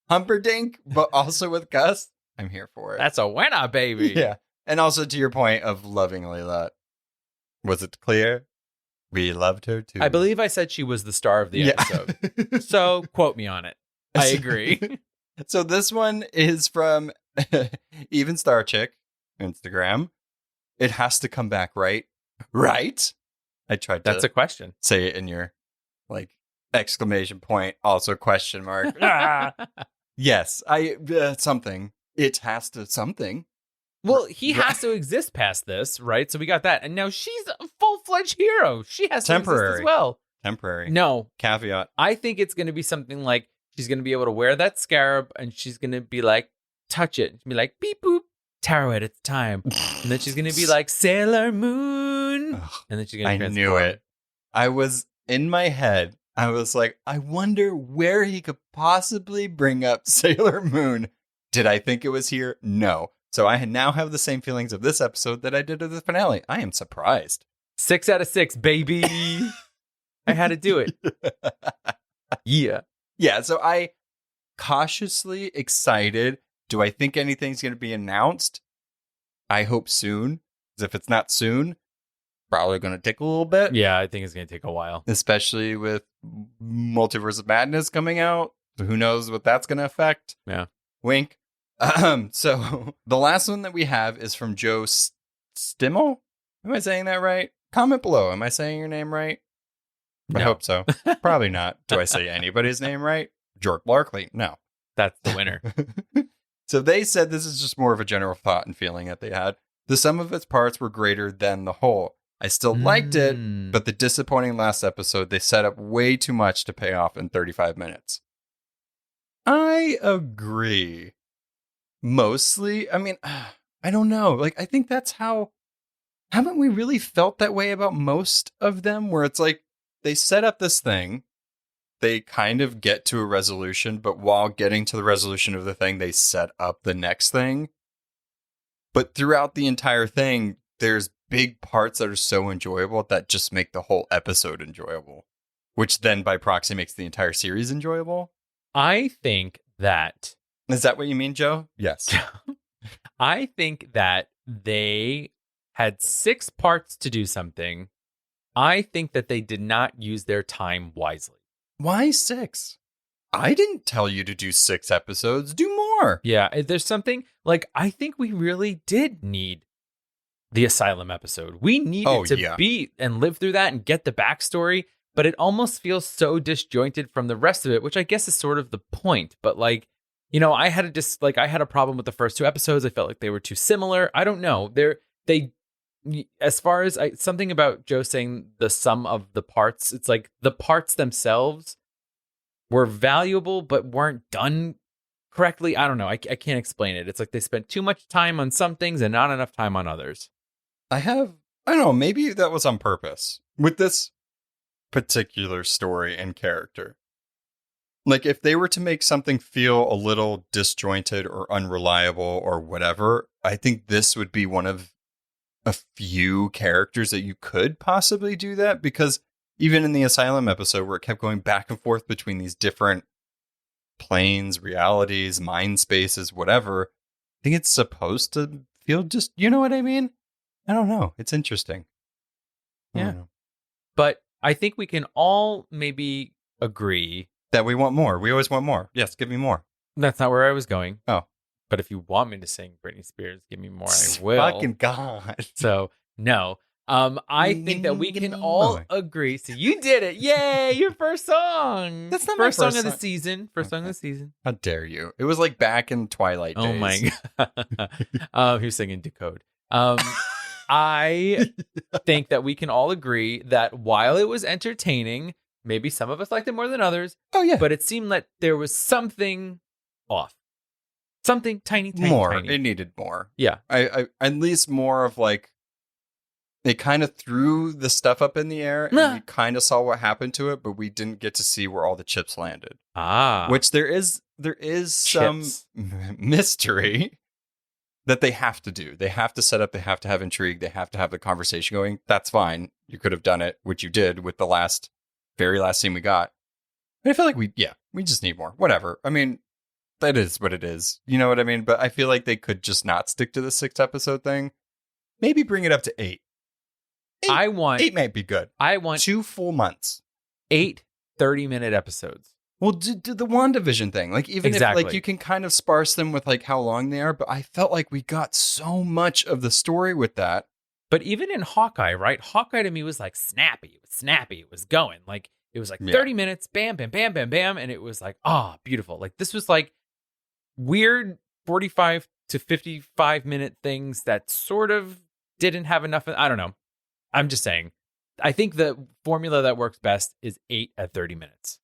Humperdinck, but also with Gus. I'm here for it. That's a winner, baby. Yeah. And also to your point of loving Layla. Was it clear? We loved her too. I believe I said she was the star of the episode. So quote me on it. I agree. So this one is from Even Star Chick, Instagram. It has to come back, right? Right? I tried to That's a question. say it in your exclamation point, also question mark. Yes, something. It has to something. Well, he has to exist past this, right? So we got that. And now she's a full-fledged hero. She has to exist as well. Temporary. No. Caveat. I think it's going to be something like she's going to be able to wear that scarab and she's going to be like, touch it. Be like, beep, boop, Tarewet, it's time. And then she's going to be like, Sailor Moon. And then she's going to I knew it. I was in my head. I was like, I wonder where he could possibly bring up Sailor Moon. Did I think it was here? No. So I now have the same feelings of this episode that I did of the finale. I am surprised. 6 out of 6, baby. I had to do it. Yeah. Yeah, so I cautiously excited. Do I think anything's going to be announced? I hope soon. Because if it's not soon, probably going to take a little bit. Yeah, I think it's going to take a while. Especially with Multiverse of Madness coming out. So who knows what that's going to affect. Yeah. Wink. So the last one that we have is from Joe Stimmel. Am I saying that right? Comment below. Am I saying your name right? No. I hope so. Probably not. Do I say anybody's name right? Jork Larkley? No. That's the winner. So they said this is just more of a general thought and feeling that they had. The sum of its parts were greater than the whole. I still liked it, but the disappointing last episode, they set up way too much to pay off in 35 minutes. I agree. Mostly, I mean, I don't know. I think that's how, haven't we really felt that way about most of them? Where it's like, they set up this thing, they kind of get to a resolution, but while getting to the resolution of the thing, they set up the next thing. But throughout the entire thing, there's big parts that are so enjoyable that just make the whole episode enjoyable, which then by proxy makes the entire series enjoyable. I think that... Is that what you mean, Joe? Yes. I think that they had 6 parts to do something. I think that they did not use their time wisely. Why 6? I didn't tell you to do 6 episodes. Do more. Yeah, there's something I think we really did need the Asylum episode. We needed to be and live through that and get the backstory, but it almost feels so disjointed from the rest of it, which I guess is sort of the point. But I had I had a problem with the first 2 episodes. I felt like they were too similar. I don't know. They as far as something about Joe saying the sum of the parts, it's like the parts themselves were valuable but weren't done correctly. I don't know. I can't explain it. It's like they spent too much time on some things and not enough time on others. I don't know, maybe that was on purpose with this particular story and character. If they were to make something feel a little disjointed or unreliable or whatever, I think this would be one of a few characters that you could possibly do that, because even in the Asylum episode where it kept going back and forth between these different planes, realities, mind spaces, whatever, I think it's supposed to feel just, you know what I mean? I don't know. It's interesting. Yeah. But I think we can all maybe agree that we want more. We always want more. Yes, give me more. That's not where I was going. Oh. But if you want me to sing Britney Spears, give me more, I will. Fucking God. So, no. I think that we can all agree. So you did it. Yay, your first song. That's not first my song of the season. First song of the season. How dare you? It was back in Twilight days. Oh my God. He was singing Decode. I think that we can all agree that while it was entertaining, maybe some of us liked it more than others. Oh, yeah. But it seemed that there was something off. Something tiny. It needed more. Yeah. I at least more of like, they kind of threw the stuff up in the air and we kind of saw what happened to it, but we didn't get to see where all the chips landed. Which there is some mystery that they have to do. They have to set up, they have to have intrigue, they have to have the conversation going. That's fine. You could have done it, which you did with the very last scene we got. But I feel like we just need more. Whatever. I mean, that is what it is. You know what I mean? But I feel like they could just not stick to the 6-episode thing. Maybe bring it up to 8. 8 might be good. I want 2 full months. 8 30-minute episodes. Well, do the WandaVision thing. Like, even if like you can kind of sparse them with like how long they are, but I felt like we got so much of the story with that. But even in Hawkeye, right? Hawkeye to me was like snappy. It was snappy. It was going. Like, it was like 30 minutes, bam, bam, bam, bam, bam. And it was like, beautiful. Like, this was like weird 45 to 55 minute things that sort of didn't have enough. I don't know. I'm just saying. I think the formula that works best is 8 at 30 minutes.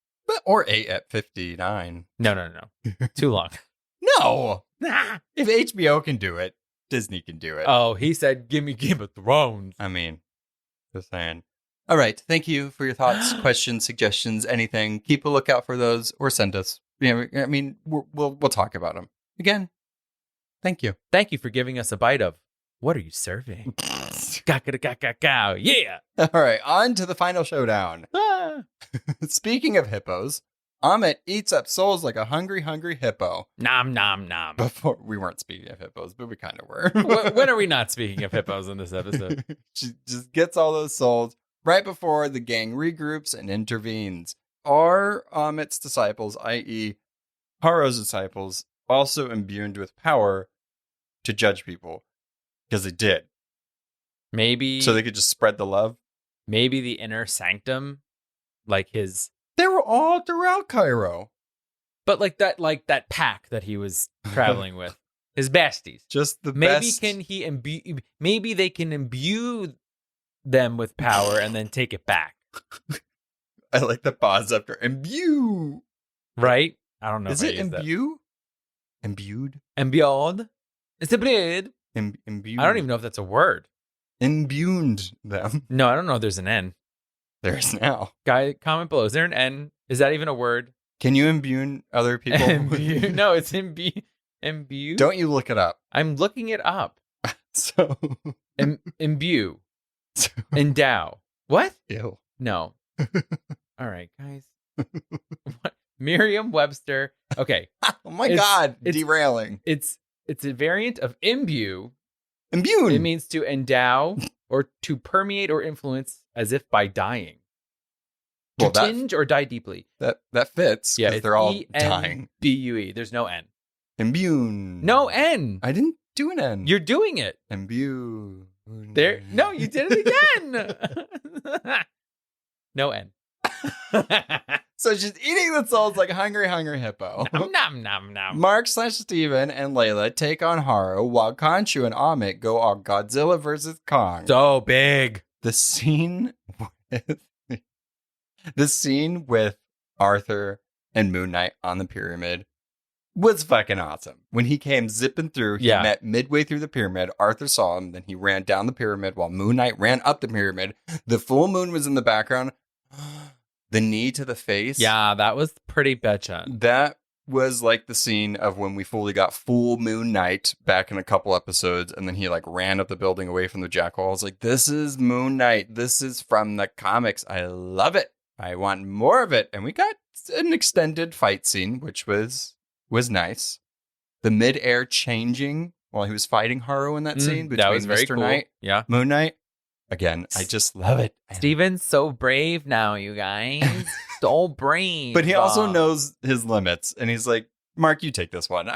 Or 8 at 59. No. Too long. No. If HBO can do it, Disney can do it. Oh, he said, give me Game of Thrones. I mean, just saying. All right. Thank you for your thoughts, questions, suggestions, anything. Keep a lookout for those or send us. I mean, we'll talk about them. Again, thank you. Thank you for giving us a bite of what are you serving? Yeah. All right. On to the final showdown. Speaking of hippos, Ammit eats up souls like a hungry, hungry hippo. Nom, nom, nom. Before we weren't speaking of hippos, but we kind of were. When are we not speaking of hippos in this episode? She just gets all those souls right before the gang regroups and intervenes. Are Ammit's disciples, i.e. Harrow's disciples, also imbued with power to judge people? Because they did. Maybe. So they could just spread the love? Maybe the inner sanctum, like his... They were all throughout Cairo. But like that pack that he was traveling with. His besties. Just the maybe best. Maybe they can imbue them with power and then take it back. I like the pause after imbue. Right? I don't know. Is it imbue? Imbued? Imbued? It's a blade. Imbued. I don't even know if that's a word. Imbued them. No, I don't know if there's an N. There's now. Guy, comment below. Is there an N? Is that even a word? Can you imbue other people? No, it's imbue. Don't you look it up. I'm looking it up. So. Imbue. Endow. What? Ew. No. All right, guys. Merriam-Webster. Okay. Oh my God. Derailing. It's a variant of imbue. Imbued. It means to endow or to permeate or influence as if by dying. To tinge or die deeply. That fits. Yeah, they're all dying. E-N-B-U-E. There's no N. Imbue. No N. I ddidn't do an N. You're doing it. Imbue. There. No, you did it again. No N. So she's eating the souls like a hungry, hungry hippo. Nom, nom, nom. Marc/Steven and Layla take on Harrow while Khonshu and Ammit go on Godzilla versus Kong. So big. The scene with Arthur and Moon Knight on the pyramid was fucking awesome. When he came zipping through, he met midway through the pyramid. Arthur saw him, then he ran down the pyramid while Moon Knight ran up the pyramid. The full moon was in the background. The knee to the face. Yeah, that was pretty betcha. That was like the scene of when we fully got full Moon Knight back in a couple episodes, and then he like ran up the building away from the jackal. I was like, this is Moon Knight. This is from the comics. I love it. I want more of it. And we got an extended fight scene, which was nice. The mid-air changing while he was fighting Harrow in that scene between that was very Mr. cool. Knight, Moon Knight. Again, I just love it. Steven's so brave now, you guys. So brave. But he also knows his limits. And he's like, Mark, you take this one.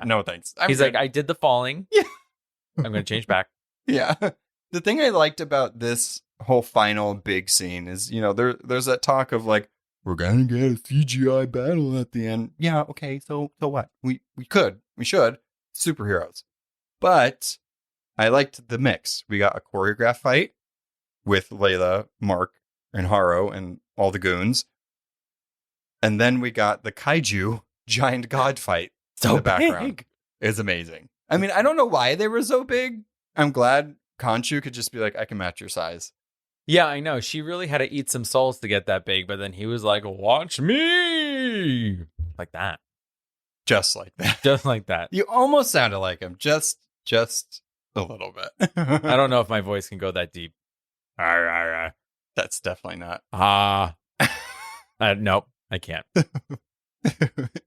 No, thanks. He's like, I did the falling. Yeah. I'm going to change back. Yeah. The thing I liked about this whole final big scene is, there's that talk of like, we're going to get a CGI battle at the end. Yeah, okay, so what? We should. Superheroes. But I liked the mix. We got a choreographed fight with Layla, Marc, and Harrow and all the goons. And then we got the kaiju giant god fight in the background. It's amazing. I mean, I don't know why they were so big. I'm glad Khonshu could just be like, I can match your size. Yeah, I know. She really had to eat some souls to get that big, but then he was like, watch me. Like that. Just like that. Just like that. You almost sounded like him. Just a little bit. I don't know if my voice can go that deep. That's definitely not. Nope, I can't.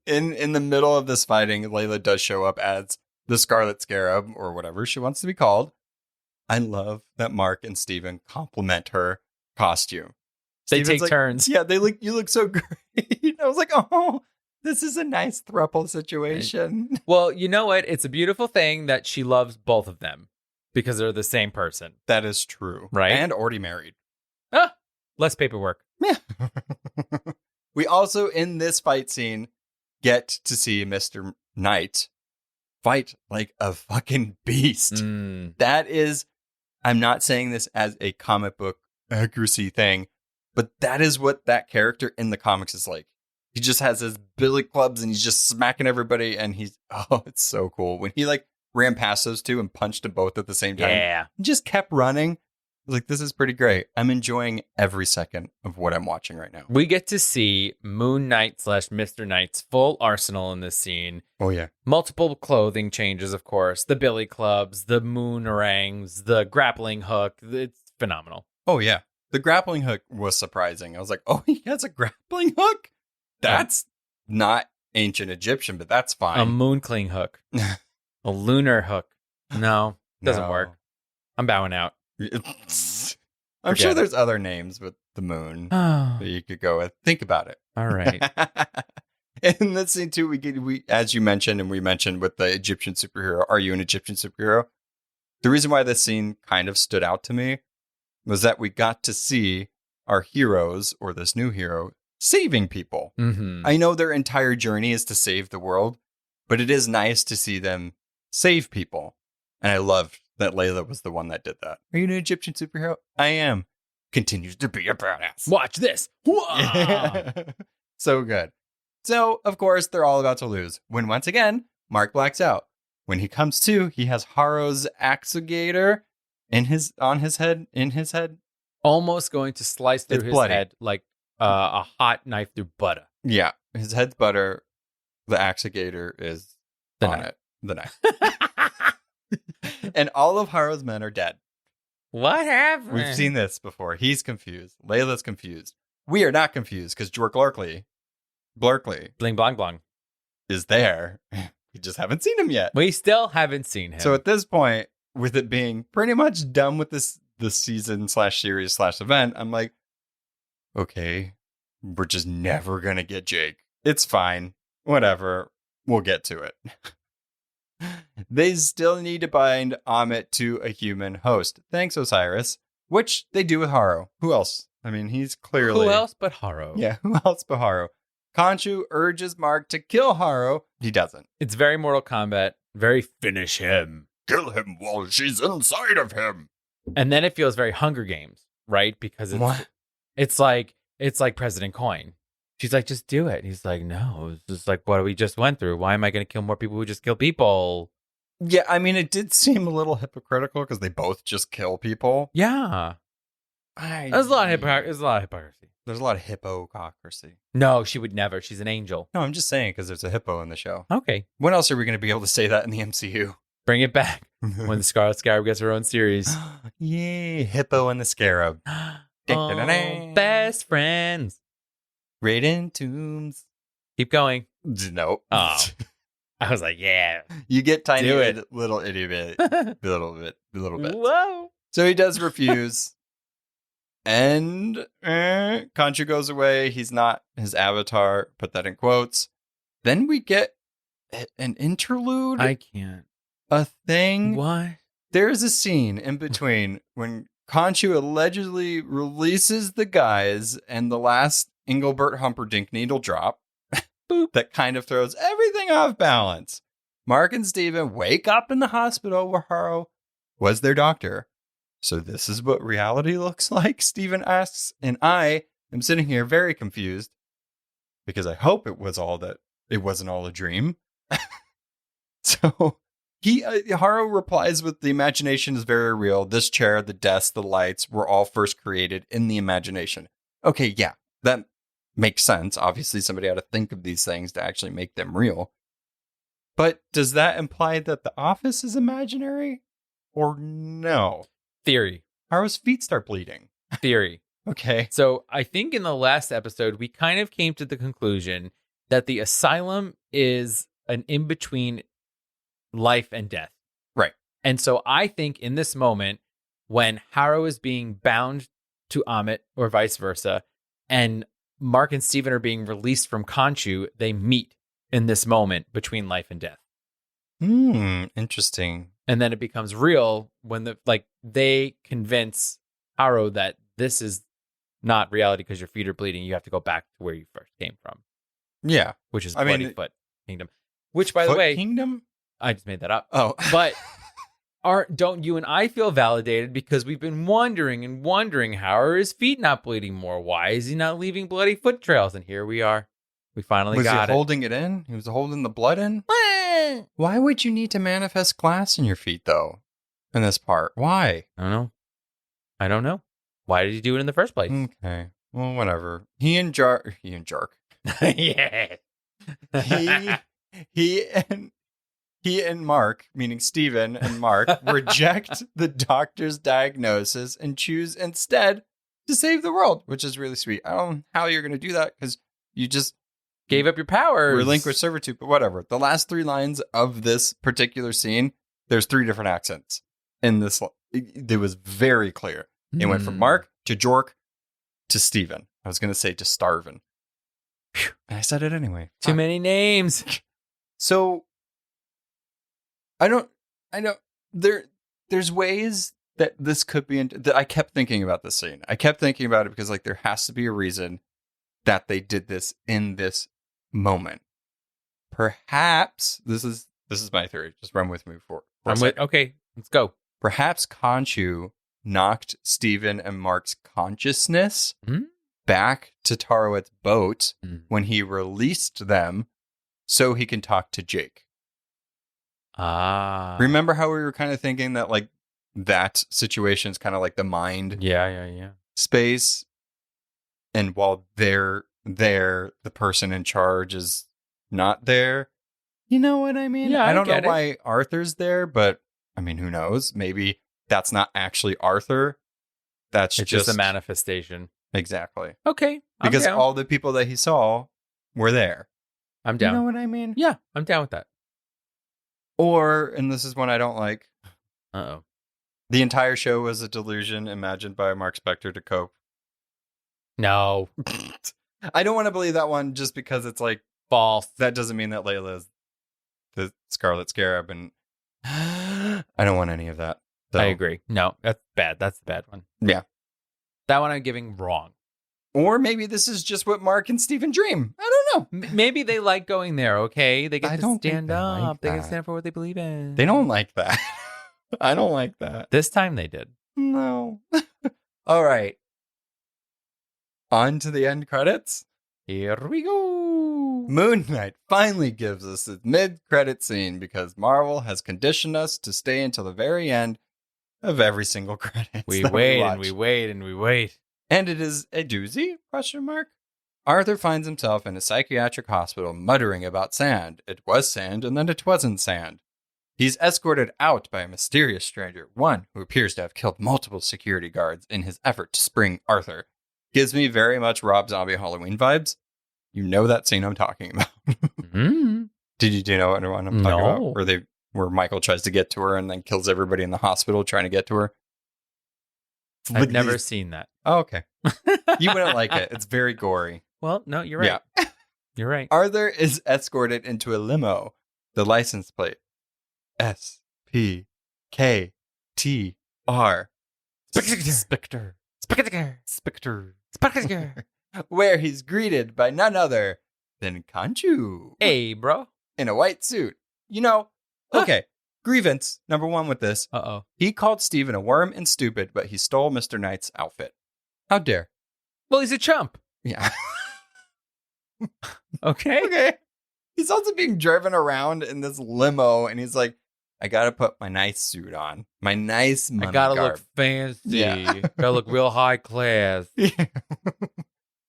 In the middle of this fighting, Layla does show up as the Scarlet Scarab, or whatever she wants to be called. I love that Marc and Steven compliment her costume. They Steven's take turns. Yeah, you look so great. I was like, oh, this is a nice throuple situation. Well, you know what? It's a beautiful thing that she loves both of them because they're the same person. That is true. Right? And already married. Less paperwork. Yeah. We also, in this fight scene, get to see Mr. Knight fight like a fucking beast. That is, I'm not saying this as a comic book accuracy thing, but that is what that character in the comics is like. He just has his billy clubs and he's just smacking everybody, and it's so cool. When he like ran past those two and punched them both at the same time. Yeah. He just kept running. I was like, this is pretty great. I'm enjoying every second of what I'm watching right now. We get to see Moon Knight / Mr. Knight's full arsenal in this scene. Oh, yeah. Multiple clothing changes, of course. The billy clubs, the moonerangs, the grappling hook. It's phenomenal. Oh, yeah. The grappling hook was surprising. I was like, oh, he has a grappling hook? That's not ancient Egyptian, but that's fine. A moon cling hook. A lunar hook. No, doesn't work. I'm bowing out. I'm sure there's other names with the moon that you could go with. Think about it. All right. In this scene too, we as you mentioned, and we mentioned with the Egyptian superhero. Are you an Egyptian superhero? The reason why this scene kind of stood out to me was that we got to see our heroes, or this new hero, saving people. Mm-hmm. I know their entire journey is to save the world, but it is nice to see them save people. And I loved that Layla was the one that did that. Are you an Egyptian superhero? I am. Continues to be a badass. Watch this. So good. So, of course, they're all about to lose. When once again, Marc blacks out. When he comes to, he has Harrow's axogator in his head. Almost going to slice through his head like a hot knife through butter. Yeah. His head's butter. The axogator is The on knife. it. The knife. And all of Harrow's men are dead. What happened? We've seen this before. He's confused. Layla's confused. We are not confused because Jork Blarkley Bling blong blong. is there. We just haven't seen him yet. We still haven't seen him. So at this point, with it being pretty much done with this season / series / event, I'm like, okay, we're just never going to get Jake. It's fine. Whatever. We'll get to it. They still need to bind Ammit to a human host. Thanks, Osiris. Which they do with Harrow. Who else? I mean, he's clearly... Who else but Harrow? Yeah, who else but Harrow? Khonshu urges Marc to kill Harrow. He doesn't. It's very Mortal Kombat. Very finish him. Kill him while she's inside of him. And then it feels very Hunger Games, right? Because it's like President Coin. She's like, just do it. And he's like, no, it's just like what we just went through. Why am I going to kill more people who just kill people? Yeah, I mean, it did seem a little hypocritical because they both just kill people. Yeah. There's a lot of hypocrisy. There's a lot of hippocracy. No, she would never. She's an angel. No, I'm just saying because there's a hippo in the show. Okay. When else are we going to be able to say that in the MCU? Bring it back when the Scarlet Scarab gets her own series. Yay, Hippo and the Scarab. Oh, best friends. Raiden Tombs. Keep going. Nope. Oh. I was like, yeah. You get tiny Do it. little itty bit. little bit. Whoa. So he does refuse. And Khonshu goes away. He's not his avatar. Put that in quotes. Then we get an interlude. I can't. A thing. What? There's a scene in between when Khonshu allegedly releases the guys and the last Engelbert Humperdinck needle drop. Boop. That kind of throws everything off balance. Marc and Steven wake up in the hospital where Harrow was their doctor. So this is what reality looks like, Steven asks. And I am sitting here very confused because I hope it wasn't all a dream. So Harrow replies with, the imagination is very real. This chair, the desk, the lights were all first created in the imagination. Okay, yeah, that makes sense. Obviously, somebody had to think of these things to actually make them real. But does that imply that the office is imaginary? Or no? Theory. Harrow's feet start bleeding. Theory. Okay. So I think in the last episode, we kind of came to the conclusion that the asylum is an in-between life and death. Right. And so I think in this moment, when Harrow is being bound to Ammit or vice versa, and Marc and Steven are being released from Khonshu, they meet in this moment between life and death. Interesting. And then it becomes real when they convince Harrow that this is not reality because your feet are bleeding. You have to go back to where you first came from. Yeah. Which is Bloody Foot Kingdom. Which, by the way, Kingdom? I just made that up. Oh. But don't you and I feel validated because we've been wondering how are his feet not bleeding more? Why is he not leaving bloody foot trails? And here we are. We finally got it. Was he holding it in? He was holding the blood in? Why would you need to manifest glass in your feet, though, in this part? Why? I don't know. Why did he do it in the first place? Okay. Well, whatever. He and Jark. Yeah. He and Marc, meaning Steven and Marc, reject the doctor's diagnosis and choose instead to save the world, which is really sweet. I don't know how you're going to do that because you just gave up your powers. Relinquish servitude, but whatever. The last 3 lines of this particular scene, there's 3 different accents in this. It was very clear. It went from Marc to Jork to Steven. I was going to say to Starvin. And I said it anyway. Too many names. So there's ways that this could be, that I kept thinking about this scene. I kept thinking about it because there has to be a reason that they did this in this moment. Perhaps this is my theory. Just run with me for a second. Okay, let's go. Perhaps Khonshu knocked Steven and Marc's consciousness back to Tarewet's boat when he released them so he can talk to Jake. Remember how we were kind of thinking that that situation is kind of like the mind space? And while they're there, the person in charge is not there. You know what I mean? Yeah, I don't know why Arthur's there, but I mean, who knows? Maybe that's not actually Arthur. It's just a manifestation. Exactly. Okay. Because all the people that he saw were there. I'm down. You know what I mean? Yeah, I'm down with that. Or, and this is one I don't like. Uh-oh. The entire show was a delusion imagined by Mark Spector to cope. No. I don't want to believe that one just because it's false. That doesn't mean that Layla is the Scarlet Scarab, and I don't want any of that. So. I agree. No, that's bad. That's the bad one. Yeah. That one I'm giving wrong. Or maybe this is just what Marc and Steven dream. I don't know. Maybe they like going there, okay? They get to stand up. They get can stand for what they believe in. They don't like that. I don't like that. This time they did. No. All right. On to the end credits. Here we go. Moon Knight finally gives us its mid-credit scene because Marvel has conditioned us to stay until the very end of every single credit. We wait and we wait and we wait. And it is a doozy? ? Arthur finds himself in a psychiatric hospital muttering about sand. It was sand and then it wasn't sand. He's escorted out by a mysterious stranger, one who appears to have killed multiple security guards in his effort to spring Arthur. Gives me very much Rob Zombie Halloween vibes. You know that scene I'm talking about. Mm-hmm. Do you know what I'm talking about? Where Michael tries to get to her and then kills everybody in the hospital trying to get to her? I've never seen that. Oh, okay. You wouldn't like it. It's very gory. Well, no, you're right. Yeah. You're right. Arthur is escorted into a limo. The license plate. SPKTR. Spectre. Where he's greeted by none other than Khonshu. Hey, bro. In a white suit. You know, okay. Grievance, number one with this. Uh-oh. He called Steven a worm and stupid, but he stole Mr. Knight's outfit. How dare. Well, he's a chump. Yeah. Okay. Okay. He's also being driven around in this limo, and he's like, I gotta put my nice suit on. My nice mummy I gotta garb. look fancy. Yeah. Gotta look real high class. Yeah.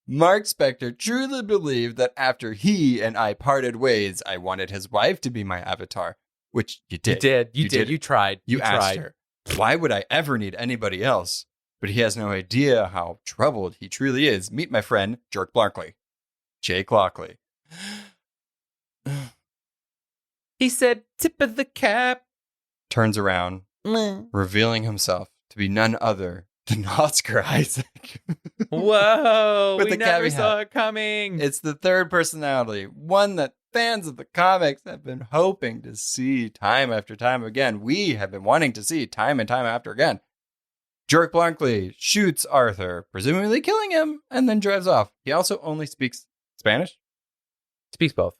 Mark Spector truly believed that after he and I parted ways, I wanted his wife to be my avatar, which you did. You did. You tried. You asked tried. her. Why would I ever need anybody else? But he has no idea how troubled he truly is. Meet my friend, Jerk Blarkley. Jake Lockley. He said, tip of the cap. Turns around, revealing himself to be none other than Oscar Isaac. Whoa. With We the never caveat. saw it coming. It's the third personality, one that fans of the comics have been hoping to see time after time again. We have been wanting to see time and time after again. Jerk Blarkley shoots Arthur, presumably killing him, and then drives off. He also only speaks Spanish? Speaks both.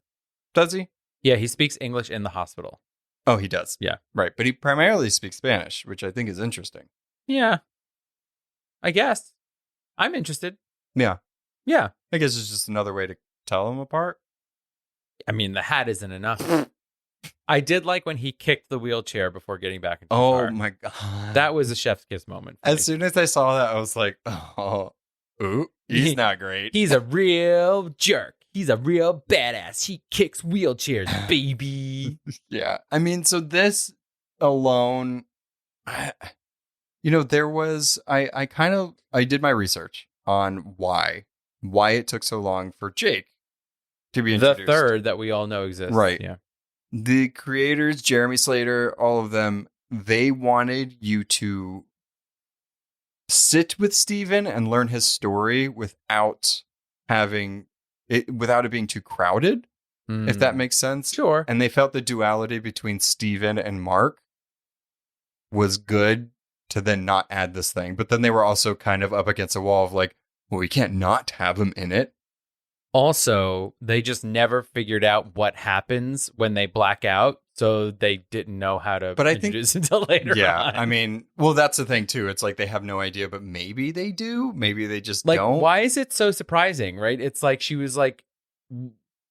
Does he? Yeah, he speaks English in the hospital. Oh, he does. Yeah. Right. But he primarily speaks Spanish, which I think is interesting. Yeah. I guess. I'm interested. Yeah. Yeah. I guess it's just another way to tell them apart. I mean, the hat isn't enough. I did like when he kicked the wheelchair before getting back into the Oh, car. my God. That was a chef's kiss moment. for me. As soon as I saw that, I was like, oh, ooh, he's not great. He's a real jerk. He's a real badass. He kicks wheelchairs, baby. Yeah. I mean, so this alone, there was, I did my research on why it took so long for Jake to be The introduced. third that we all know exists. Right. Yeah. The creators, Jeremy Slater, all of them, they wanted you to sit with Steven and learn his story without it being too crowded, if that makes sense. Sure. And they felt the duality between Steven and Mark was good to then not add this thing. But then they were also kind of up against a wall of like, well, we can't not have him in it. Also, they just never figured out what happens when they black out, so they didn't know how to introduce until later on. I mean, well, that's the thing too. It's like they have no idea, but maybe they do. Maybe they just Like, don't. why is it so surprising, right? It's like she was like,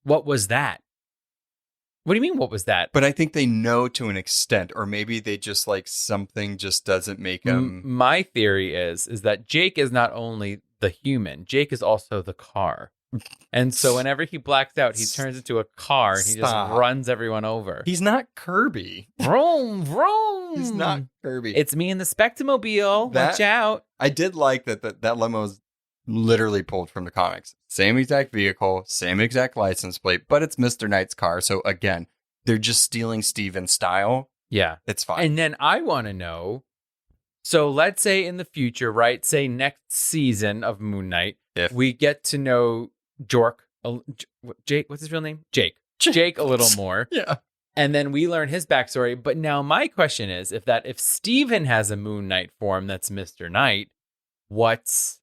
what was that? What do you mean, what was that? But I think they know to an extent, or maybe they just like something just doesn't make them. My theory is that Jake is not only the human, Jake is also the car. And so whenever he blacks out, he turns into a car and he just runs everyone over. He's not Kirby. Vroom, vroom. He's not Kirby. It's me and the Spectromobile. Watch out. I did like that limo is literally pulled from the comics. Same exact vehicle, same exact license plate, but it's Mr. Knight's car. So again, they're just stealing Steven's style. Yeah. It's fine. And then I want to know, so let's say in the future, right? Say next season of Moon Knight, if we get to know Jake, what's his real name? Jake a little more. Yeah. And then we learn his backstory. But now my question is, if Steven has a Moon Knight form that's Mr. Knight, what's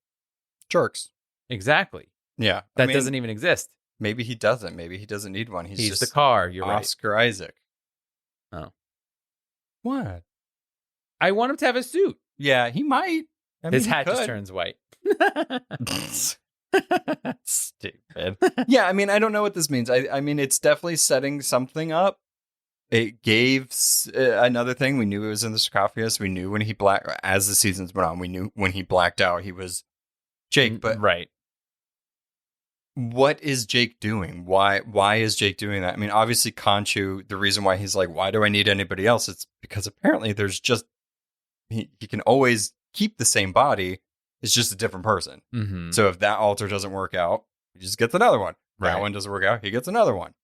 Jerks? Exactly. Yeah. That doesn't even exist. Maybe he doesn't. Maybe he doesn't need one. He's just the car. You're Oscar Isaac. Oh. What? I want him to have a suit. Yeah, he might. His hat just turns white. Stupid. Yeah, I mean, I don't know what this means. I mean, it's definitely setting something up. It gave another thing. We knew it was in the sarcophagus. We knew when he as the seasons went on, we knew when he blacked out, he was Jake. But right. What is Jake doing? Why is Jake doing that? I mean, obviously, Khonshu, the reason why he's like, why do I need anybody else? It's because apparently there's just, he can always keep the same body. It's just a different person. Mm-hmm. So if that alter doesn't work out, he just gets another one. Right. That one doesn't work out, he gets another one.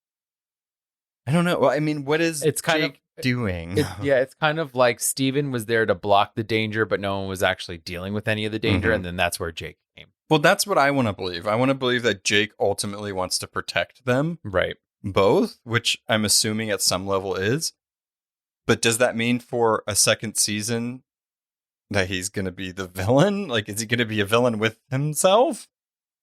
I don't know. Well, I mean, what is Jake doing? It's kind of like Steven was there to block the danger, but no one was actually dealing with any of the danger. Mm-hmm. And then that's where Jake came. Well, that's what I want to believe. I want to believe that Jake ultimately wants to protect them. Right. Both, which I'm assuming at some level is. But does that mean for a second season that he's going to be the villain? Like, is he going to be a villain with himself?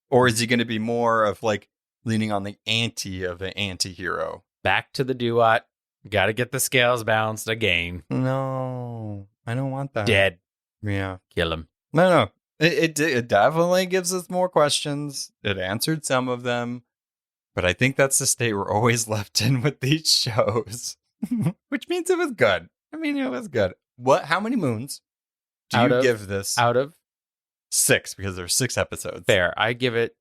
Or is he going to be more of like leaning on the anti of an anti-hero? Back to the duat. Gotta get the scales balanced again. No, I don't want that. Dead. Yeah. Kill him. No. It definitely gives us more questions. It answered some of them. But I think that's the state we're always left in with these shows. Which means it was good. I mean, it was good. How many moons do you give this? Out of 6, because there's 6 episodes. fair. I give it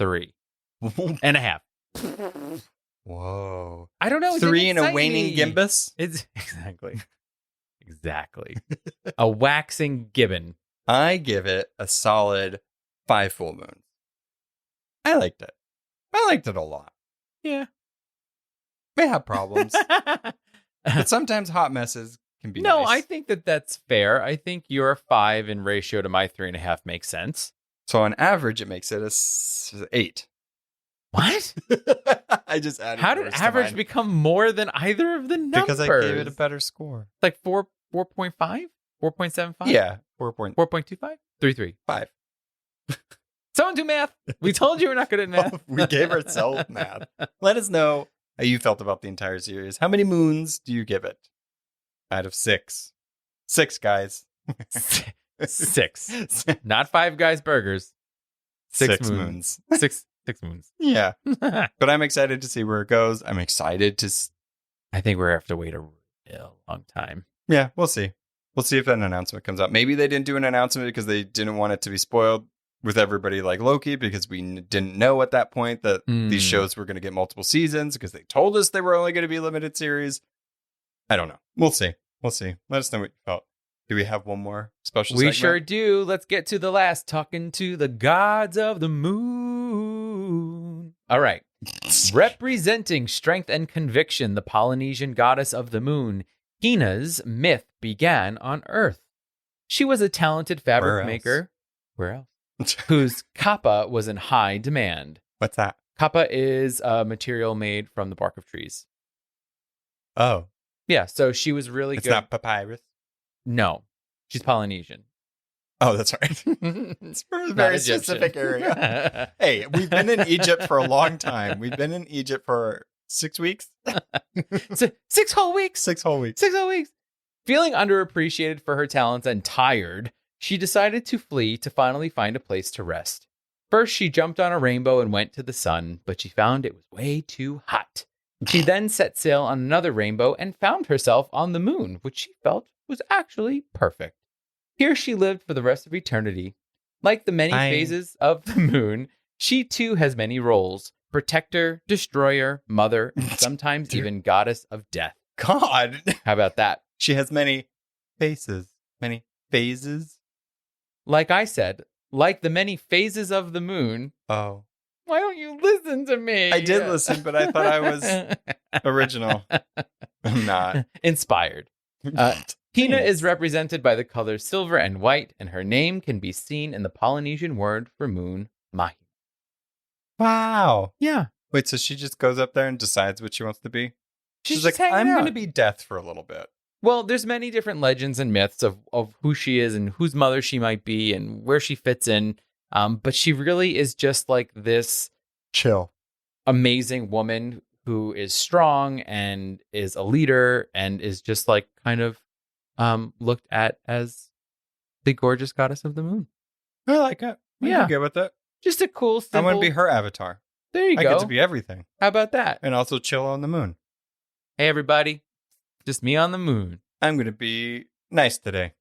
3.5. Whoa. I don't know. 3 and a waning gimbus? It's exactly. A waxing gibbon. I give it a solid 5 full moons. I liked it. I liked it a lot. Yeah. May have problems. But sometimes hot messes can be No, nice. I think that's fair. I think your 5 in ratio to my 3.5 makes sense. So on average, it makes it 8. What? I just added. How did average become more than either of the numbers? Because I gave it a better score. Like 4.5? 4.75? Yeah, 4.5. 4.25? 3.3. Someone do math. We told you we're not good at math. We gave ourselves math. Let us know how you felt about the entire series. How many moons do you give it out of 6? 6, guys. 6. Not 5 Guys Burgers. 6 moons. 6 moons. Yeah. But I'm excited to see where it goes. I'm excited to... I think we're going to have to wait a real long time. Yeah, we'll see. We'll see if an announcement comes out. Maybe they didn't do an announcement because they didn't want it to be spoiled with everybody like Loki, because we didn't know at that point that these shows were going to get multiple seasons, because they told us they were only going to be limited series. I don't know. We'll see. We'll see. Let us know what you felt. Do we have one more special segment? We sure do. Let's get to the last, talking to the gods of the moon. All right. Representing strength and conviction, the Polynesian goddess of the moon, Hina's myth began on Earth. She was a talented fabric maker. Where else? Whose kappa was in high demand. What's that? Kappa is a material made from the bark of trees. Oh. Yeah, so she was really It's good. not papyrus? No, she's Polynesian. Oh, that's right. It's for a Not very Egyptian. specific area. Hey, we've been in Egypt for a long time. We've been in Egypt for 6 weeks. 6 whole weeks. 6 whole weeks. 6 whole weeks. Feeling underappreciated for her talents and tired, she decided to flee to finally find a place to rest. First, she jumped on a rainbow and went to the sun, but she found it was way too hot. She then set sail on another rainbow and found herself on the moon, which she felt was actually perfect. Here she lived for the rest of eternity. Like the many phases of the moon, she too has many roles: protector, destroyer, mother, and sometimes even goddess of death. God. How about that? She has many faces. Many phases. Like I said, like the many phases of the moon. Oh. Why don't you listen to me? I did listen, but I thought I was original. I'm not. Inspired. Hina is represented by the colors silver and white, and her name can be seen in the Polynesian word for moon, Mahi. Wow. Yeah. Wait, so she just goes up there and decides what she wants to be? She's like, just hanging I'm out. going to be death for a little bit. Well, there's many different legends and myths of who she is and whose mother she might be and where she fits in. But she really is just like this chill, amazing woman who is strong and is a leader and is just like kind of looked at as the gorgeous goddess of the moon. I like it. Yeah. I'm good with it. Just a cool, simple... I want to be her avatar. There you go. I get to be everything. How about that? And also chill on the moon. Hey, everybody. Just me on the moon. I'm going to be nice today.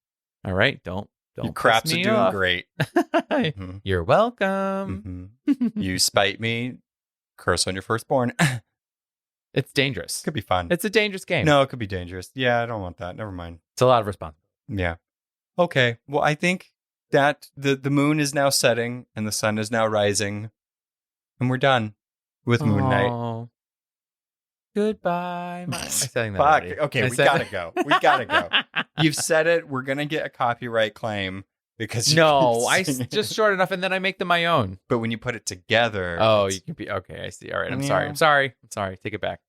All right. Don't Your craps are doing great. Mm-hmm. You're welcome. Mm-hmm. You spite me. Curse on your firstborn. It's dangerous. Could be fun. It's a dangerous game. No, it could be dangerous. Yeah, I don't want that. Never mind. It's a lot of responsibility. Yeah. Okay. Well, I think that the moon is now setting and the sun is now rising. And we're done with Moon Knight. Goodbye. I sang that Fuck. already. Okay, we gotta go. We gotta go. You've said it. We're gonna get a copyright claim because no, I just short enough and then I make them my own. But when you put it together, oh, you can be okay. I see. All right. I'm sorry. Take it back.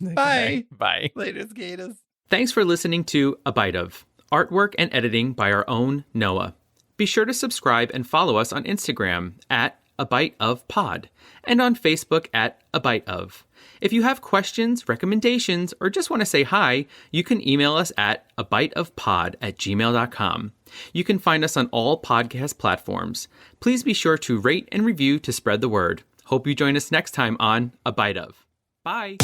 Bye. Bye. Latest Gators. Thanks for listening to A Bite of, artwork and editing by our own Noah. Be sure to subscribe and follow us on Instagram at A Bite of Pod and on Facebook at A Bite of. If you have questions, recommendations, or just want to say hi, you can email us at abiteofpod@gmail.com. You can find us on all podcast platforms. Please be sure to rate and review to spread the word. Hope you join us next time on A Bite Of. Bye!